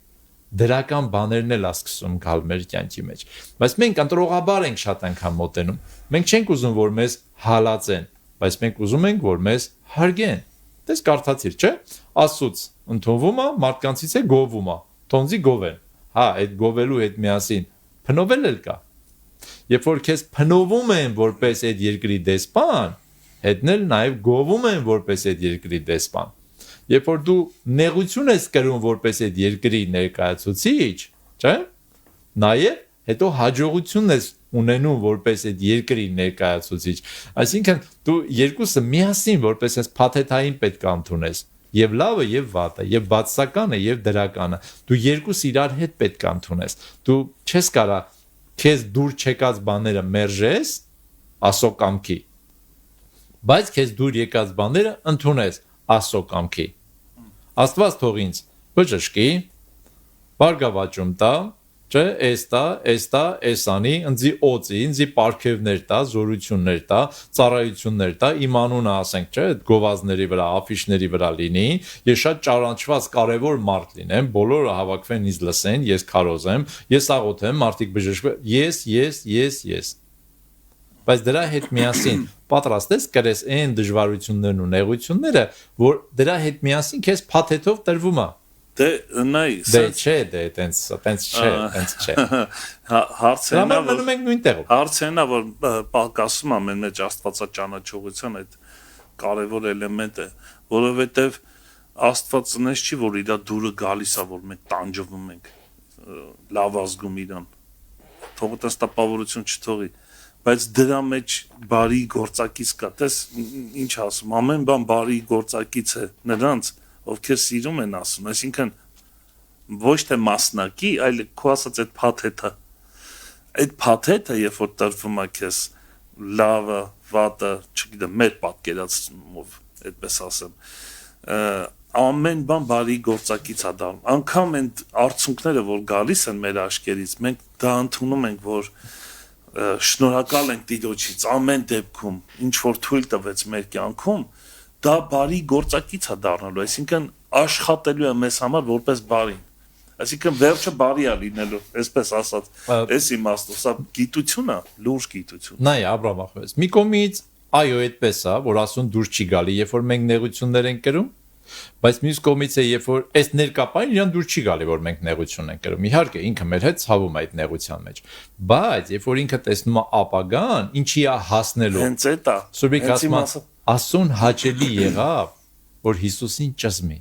դրական բաներն էլ սկսում գալ մեր կյանքի մեջ։ Բայց մենք ընտրողաբար ենք շատ անգամ մոտենում։ Մենք չենք ուզում, որ մեզ հալածեն, բայց մենք ուզում ենք, որ մեզ հարգեն։ Դες կարդացիր, չէ՞։ Աստծուց ընդունվում է, մարդկանցից է գովում է։ Թոնզի գովեն։ Հա, այդ գովելու հետ միասին փնովել էլ կա։ Երբ որ քեզ փնովում են որպես այդ երկրի դեսպան, հետն էլ նաև գովում են որպես այդ երկրի դեսպան։ Երբ որ դու նեղություն ես կրում որպես այդ երկրի ներկայացուցիչ, չէ՞։ Նաև հետո հաջողություն ես ունենում որպես այդ երկրի ներկայացուցիչ։ Այսինքն դու երկուսը միասին որպես այս փաթեթային պետք է ընդունես։ Եվ լավը եւ վատը, եւ բացականը եւ դրականը։ Դու երկուս իրար հետ պետք է ընդունես։ Դու չես կարա քեզ դուր չեկած բաները մերժես Աստծո կամքի, բայց քեզ դուր եկած բաները ընդունես Աստծո կամքի։ Աստված թող ինձ բժշկի, բարգավաճում տա, չէ, էստա, ինձի օծի, ինձի պարգևներ տա, զորություններ տա, ծառայություններ տա, իմ անունը ասենք, չէ, գովազների վրա, աֆիշների վրա լինի, ես շատ ճանաչված կարևոր մարդ լինեմ, բոլորը հավաքվեն ինձ լսեն, ես քարոզեմ, ես աղոթեմ, մարդիկ բժշկվեն, ես։ Բայց դրա հետ միասին պատրաստ ես կրես այն դժվարություններն ու նեղությունները, որ դրա հետ միասին քեզ փաթեթով տրվում է։ Դե նայ, տենց չէ։ Հարցենա, որ մենք նույն տեղում։ Հարցենա, որ պակասում ամեն մեջ աստվածաճանաչողության այդ կարևոր էլեմենտը, որովհետև Աստված նես չի, որ իր դուրը գալիս է, որ մենք տանջվում ենք, լավ ազգում իրան։ Թող այդպես տպավորություն չթողի, բայց դրա մեջ բարի գործակից կա։ Տես ինչ ասում, ամեն բան բարի գործակից է նրանց, ովքեր սիրում են ասում, այսինքն ոչ թե մասնակի, այլ քո ասած այդ փաթեթը։ Այդ փաթեթը, երբ որ տրվում է քեզ լավը, վատը, չգիտեմ, մեր պատկերացումով, այդպես ասեմ, ամեն բան բարի գործակից է դառնում։ Անկամ այդ արցունքները, որ գալիս են մեր աշկերից, մենք դա ընդունում ենք, որ շնորհակալ ենք Տիրոջից ամեն դեպքում, ինչ որ թույլ տվեց մեր կյանքում, դա բարի գործակից է դառնալու, այսինքն աշխատելու է մեզ համար որպես բարին։ Այսինքն վերջը բարի է լինելու, այսպես ասած, այս իմաստով, սա գիտություն է, լուրջ գիտություն։ Նայ, Աբրահամ ախոս, մի կողմից այո, այդպես է, որ ասուն դուրս չի գալի, երբ որ մենք նեղություններ ենք կրում, բայց մյուս կողմից է, երբ որ այս ներկապային իրան դուրս չի գալի, որ մենք նեղություն ենք կրում։ Իհարկե, ինքը մեր հետ ցավում է այդ նեղության մեջ։ Բայց երբ որ ինքը տեսնում է ապագան, ինչի է հասնելու։ Հենց այդ է։ Սուրբիկ ասում է, Աստուն հաճելի եղավ, որ Հիսուսին ճզմի։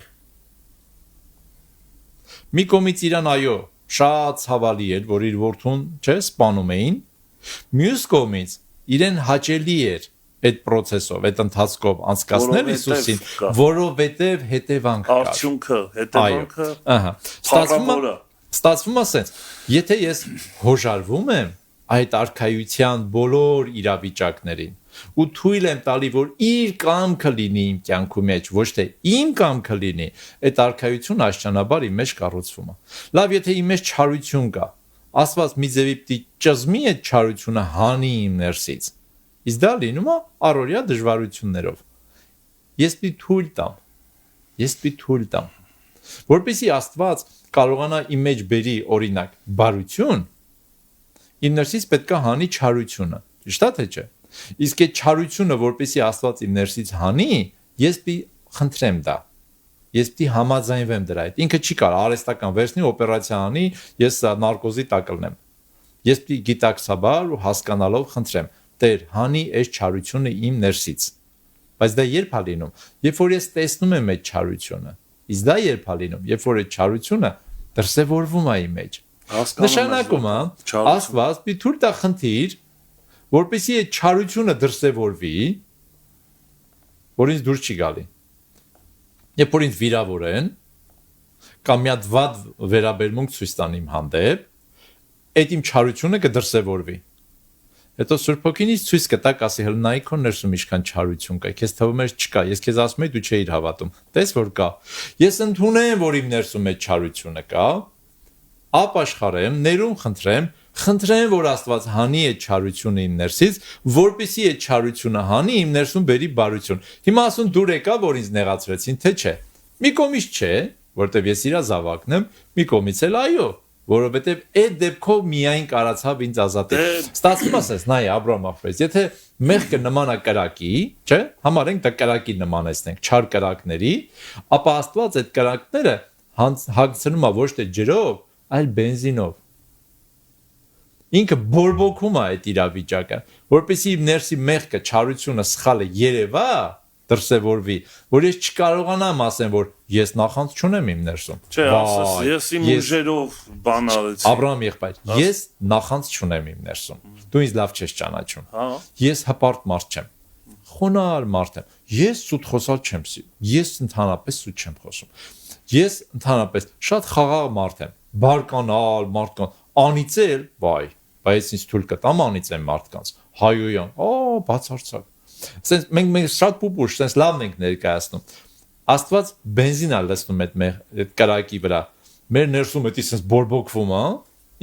Մի կողմից իրան այո, շատ ցավալի էր, որ իր որդուն, չէ, սպանում էին։ Մյուս կողմից իրեն հաճելի էր այդ process-ով, այդ ընթացքով անցկացնել Հիսուսին, որովհետև հետևանք կար։ Արդյունքը, հետևանքը։ Ահա։ Ստացվում է սենց, եթե ես հոժարվում եմ այդ արքայության բոլոր իրավիճակներին ու թույլ եմ տալի, որ իր կամքը լինի իմ կյանքի մեջ, ոչ թե իմ կամքը լինի, այդ արքայությունը աշճանաբար իմ մեջ կառուցվում է։ Լավ, եթե իմ մեջ չարություն կա, Աստված մի ձևի պիտի ճզմի այդ չարությունը հանի իմ ներսից։ Իսկ դա լինում է առօրյա դժվարություններով։ Ես պիտի թույլ տամ, ես պիտի թույլ տամ որպեսզի Աստված կարողանա իմ մեջ բերի օրինակ բարություն իմ ներսից պետք է հանի չարությունը ճիշտ է թե չէ իսկ այդ չարությունը որպեսզի Աստված իմ ներսից հանի ես պիտի խնդրեմ դա ես պիտի համաձայնվեմ դրա հետ ինքը չի կարող արհեստական վերցնի օպերացիա անի ես նարկոզի տակ լինեմ ես պիտի գիտակցաբար ու հասկանալով խնդրեմ Տեր հանի այս չարությունը իմ ներսից բայց դա երբ է լինում երբ որ ես տեսնում եմ այդ չարությունը իսկ դա երբ է լինում երբ որ այդ չարությունը դրսևորվում է իմ մեջ նշանակում է Աստված պիտի թույլ տա խնդիր որպեսզի այդ չարությունը դրսևորվի որ ինձ դուր չի գալի երբ որ ինձ վիրավորեն կամ մի հատ վատ վերաբերմունք ցույց տան իմ հանդեպ այդ իմ չարությունը կդրսևորվի հետո Սուրբ Հոգին ինձ ցույց կտա կասի հլնայի քո ներսում ինչքան չարություն կա քեզ թվում է չկա ես քեզ ասում եմ դու չէիր հավատում տես որ կա ես ընդունեմ որ իմ ներսում այդ չարությունը կա ապաշխարեմ ներում խնդրեմ որ Աստված հանի այդ չարությունը իմ ներսից որպեսզի այդ չարությունը հանի իմ ներսում բերի բարություն հիմա ասում դուր եկա որ ինձ նեղացրեցին թե չէ մի կողմից չէ որտեվ ես իրա զավակն եմ մի կողմից էլ այո որովհետև այդ դեպքով միայն կարացավ ինձ ազատել ստացվում ասես նայ Աբրահամ ապրես եթե մեղքը նման է կրակի չէ համարենք դա կրակի նմանեցնենք չար կրակների ապա Աստված այդ կրակները հագցնում է ոչ թե ջրով այլ բենզինով ինքը բորբոքում է այդ իրավիճակը որպեսզի իմ ներսի մեղքը չարությունը սխալը երևա դրսևորվի որ ես չկարողանամ ասեմ որ ես նախանց չունեմ իմ ներսում չէ ասես ես իմ ուժերով բան արեցի Աբրահամ եղբայր ես նախանց չունեմ իմ ներսում դու ինձ լավ չես ճանաչում ես հպարտ մարդ չեմ խոնարհ մարդ եմ ես սուտ խոսալ չեմ սիրում ես ընդհանրապես սուտ չեմ խոսում ես ընդհանրապես շատ խաղաղ մարդ եմ բարկանալ մարդկանց անիծել բայց ինձ թույլ կտամ անիծեմ մարդկանց հայոյան բացարձակ Սենց մենք շատ պուպուշ, սենց լավն ենք ներկայացնում։ Աստված բենզին է լցնում այդ կրակի վրա։ Մեր ներսում էդի սենց բորբոքվում է,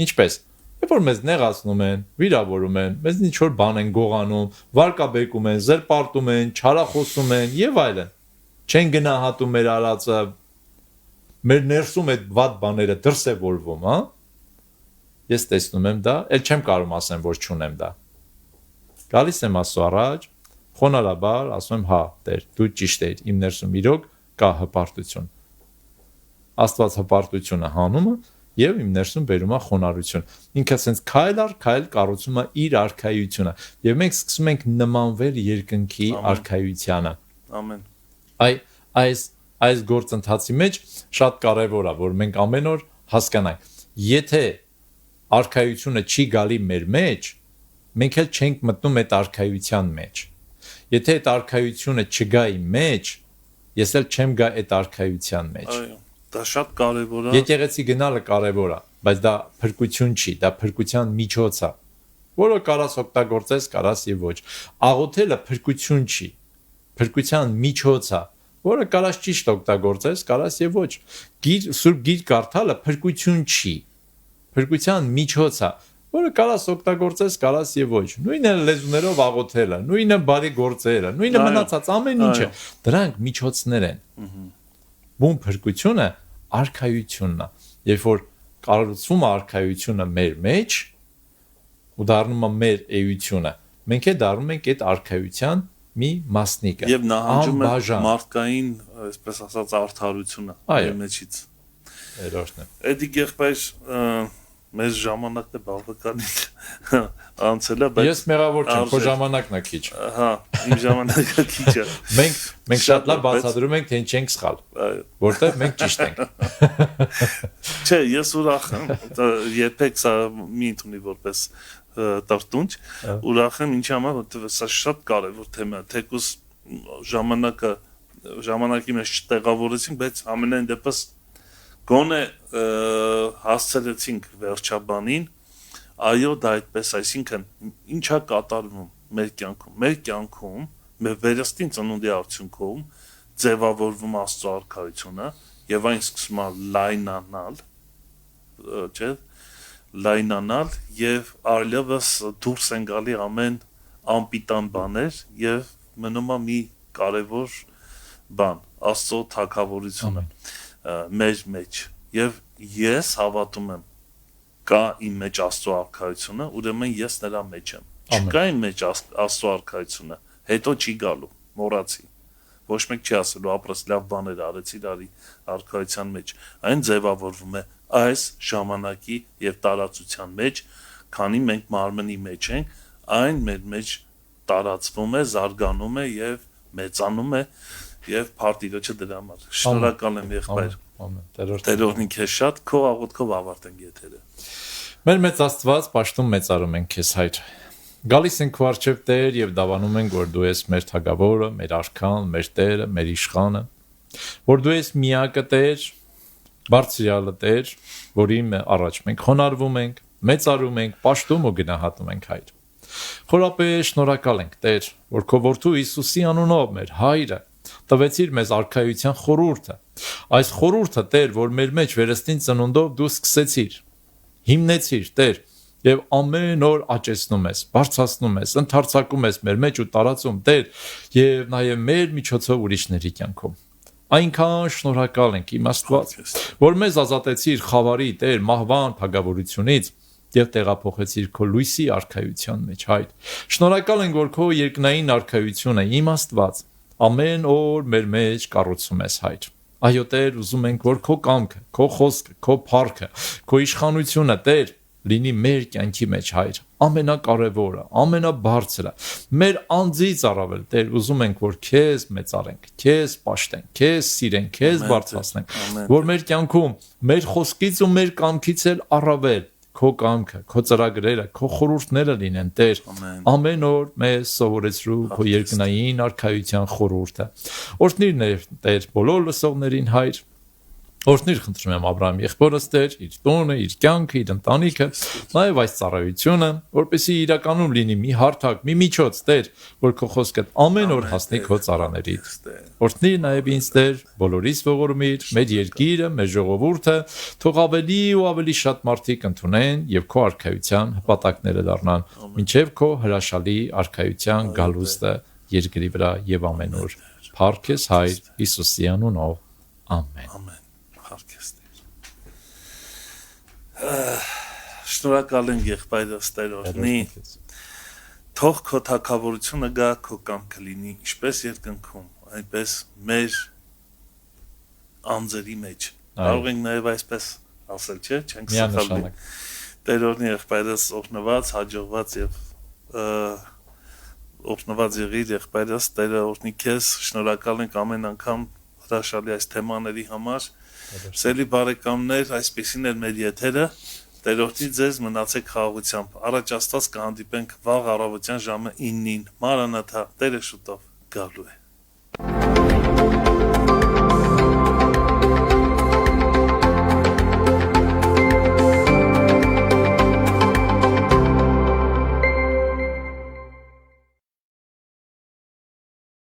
ինչպես։ Երբ որ մեզ նեղացնում են, վիրավորում են, մեզ ինչ որ բան են գողանում, վարկաբեկում են, զրպարտում են, չարախոսում են եւ այլն։ Չեն գնահատում մեր արածը։ Մեր ներսում այդ վատ բաները դրսևորվում, հա։ Ես տեսնում եմ դա, ել չեմ կարող ասեմ, որ չունեմ դա։ Գալիս եմ Աստծո առաջ խոնարհաբար ասում եմ հա Տեր դու ճիշտ ես իմ ներսում իրոք կա հպարտություն Աստված հպարտությունը հանում է եւ իմ ներսում բերում է խոնարհություն ինքը sense քայլ առ քայլ կառուցում է իր արքայությունը եւ մենք սկսում ենք նմանվել երկնքի արքայությանը ամեն այս գործընթացի մեջ շատ կարեւոր է որ մենք ամեն օր հասկանանք եթե արքայությունը չի գալի մեր մեջ մենք էլ չենք մտնում այդ արքայության մեջ Եթե այդ արքայությունը չգա իմ մեջ, ես էլ չեմ գա այդ արքայության մեջ։ Այո, դա շատ կարևոր է։ Եկեղեցի գնալը կարևոր է, բայց դա փրկություն չի, դա փրկության միջոց է, որը կարաս օգտագործես, կարաս եւ ոչ։ Աղոթելը փրկություն չի, փրկության միջոց է, որը կարաս ճիշտ օգտագործես, կարաս եւ ոչ։ Սուրբ Գիրք կարդալը փրկություն չի, փրկության միջոց է որը կարաս օգտագործես, կարաս եւ ոչ։ Նույնը լեզուներով աղոթելը, նույնը բարի գործերը, նույնը մնացած ամեն ինչը, դրանք միջոցներ են։ Բուն փրկությունը արքայությունն է։ Երբ որ կառուցվում է արքայությունը մեր մեջ, ու դառնում է մեր էությունը, մենք է դառնում ենք այդ արքայության մի մասնիկը։ Եվ նահանջում է մարդկային, այսպես ասած, արդարությունը մեր մեջից։ Երրորդն է։ Էդի եղբայր Մեզ ժամանակն է բավականին անցել է, բայց ես մեղավոր չեմ, քո ժամանակն է քիչ։ Հա, իմ ժամանակը քիչ է։ Մենք շատ լավ բացատրում ենք, թե ինչ ենք սխալ, որտեղ մենք ճիշտ ենք։ Չէ, ես ուրախ եմ, երբեք սա մի ընդունի որպես տրտունջ, ուրախ եմ ինչի համար, որտեղ սա շատ կարևոր թեմա է, թեկուզ ժամանակի մեջ չտեղավորեցինք, բայց ամենայն դեպս Գոնե հասցրեցինք վերջաբանին, այո դա այդպես, այսինքն ինչա կատարվում մեր կյանքում, մեր վերստին ծնունդի արդյունքում ձևավորվում Աստծո արքայությունը եւ այն սկսում է լայնանալ եւ արլևս դուրս են գալի ամեն անպիտան բաներ եւ մնում է մի կարեւոր բան, Աստծո թագավորությունը մեր մեջ, եւ ես հավատում եմ կա իմ մեջ Աստծո արքայությունը, ուրեմն ես նրա մեջ եմ։ Չկա իմ մեջ Աստծո արքայությունը, հետո չի գալու, մոռացի։ Ոչ մեկ չի ասելու ապրես լավ բաներ արեցիր արի արքայության մեջ։ Այն ձևավորվում է այս ժամանակի եւ տարածության մեջ, քանի մենք մարմնի մեջ ենք, այն մեր մեջ տարածվում է, զարգանում է եւ մեծանում է եւ փարտիրոջը դրա համար։ Շնորհակալ եմ եղբայր։ Տերորն քեզ շատ քո աղոթքով ավարտենք եթերը։ Մեր մեծ Աստված, պաշտում մեծարում ենք քեզ հայր։ Գալիս ենք քո առջև Տեր եւ դավանում ենք, որ դու ես մեր թագավորը, մեր արքան, մեր Տերը, մեր իշխանը, որ դու ես միակը Տեր, բարձրյալը Տեր, որի առաջ մենք խոնարհվում ենք, մեծարում ենք, պաշտում ու գնահատում ենք հայր։ Խորապես շնորհակալ ենք Տեր, որ քո որդու Հիսուսի անունով մեր հայրը տվեցիր մեզ արքայության խորհուրդը։ Այս խորհուրդը Տեր, որ մեր մեջ վերստին ծնունդով դու սկսեցիր, հիմնեցիր Տեր, եւ ամեն օր աճեցնում ես, բարձրացնում ես, ընդարձակում ես մեր մեջ ու տարածում Տեր, եւ նաեւ մեր միջոցով ուրիշների կյանքում։ Այնքան շնորհակալ ենք իմ Աստված, որ մեզ ազատեցիր խավարի Տեր մահվան թագավորությունից եւ տեղափոխեցիր քո լույսի արքայության մեջ հայր։ Շնորհակալ ենք, որ քո երկնային արքայությունը իմ Աստված ամեն օր մեր մեջ կառուցում ես հայր։ Այո Տեր, ուզում ենք, որ քո կամքը, քո խոսքը, քո փառքը, քո իշխանությունը Տեր լինի մեր կյանքի մեջ հայր, ամենակարևորը, ամենաբարձրը, մեր անձից առավել Տեր, ուզում ենք, որ քեզ մեծարենք, քեզ պաշտենք, քեզ սիրենք, քեզ բարձրացնենք, որ մեր կյանքում մեր խոսքից ու մեր կամքից էլ առավել քո կամքը, քո ծրագրերը, քո խորհուրդները լինեն Տեր, ամեն օր մեզ սովորեցրու քո երկնային արքայության խորհուրդը։ Օրհնիր Տեր բոլոր լսողներին հայր, օրհնիր խնդրում եմ Աբրահամ եղբորս Տեր, իր տունը, իր կյանքը, իր ընտանիքը, նաև այս ծառայությունը, որպեսզի իրականում լինի մի հարթակ, մի միջոց Տեր, որ քո խոսքը ամեն օր հասնի քո ծառաներից։ Օրհնիր նաև ինձ Տեր, բոլորիս ողորմիր, մեր երկիրը, մեր ժողովուրդը, թող ավելի ու ավելի շատ մարդիկ ընդունեն եւ քո արքայության հպատակները դառնան, մինչեւ քո հրաշալի արքայության գալուստը երկրի վրա եւ ամեն օր։ Փառք քեզ Հայր Հիսուսի անունով։ Ամեն։ Շնորհակալ եմ եղբայրս Տերորնի, թող քո թագավորությունը գա, քո կամքը լինի, ինչպես երկնքում, այնպես մեր անձերի մեջ։ Կարող ենք նաև այսպես ասել, չէ՞, չենք սխալվի։ Տերորնի եղբայրս օրհնված, հաջողված եւ օրհնված եղիր եղբայրս Տերորնի քեզ, շնորհակալ ենք ամեն անգամ հրաշալի այս թեմաների համար։ Սիրելի բարեկամներ, այսպեսին էր մեր եթերը։ Տերորնի ձեզ մնացեք խաղաղությամբ։ Առաջ Աստված կհանդիպենք վաղ առավոտյան ժամը 9-ին։ Մանրաթա, Տերը շուտով գալու է։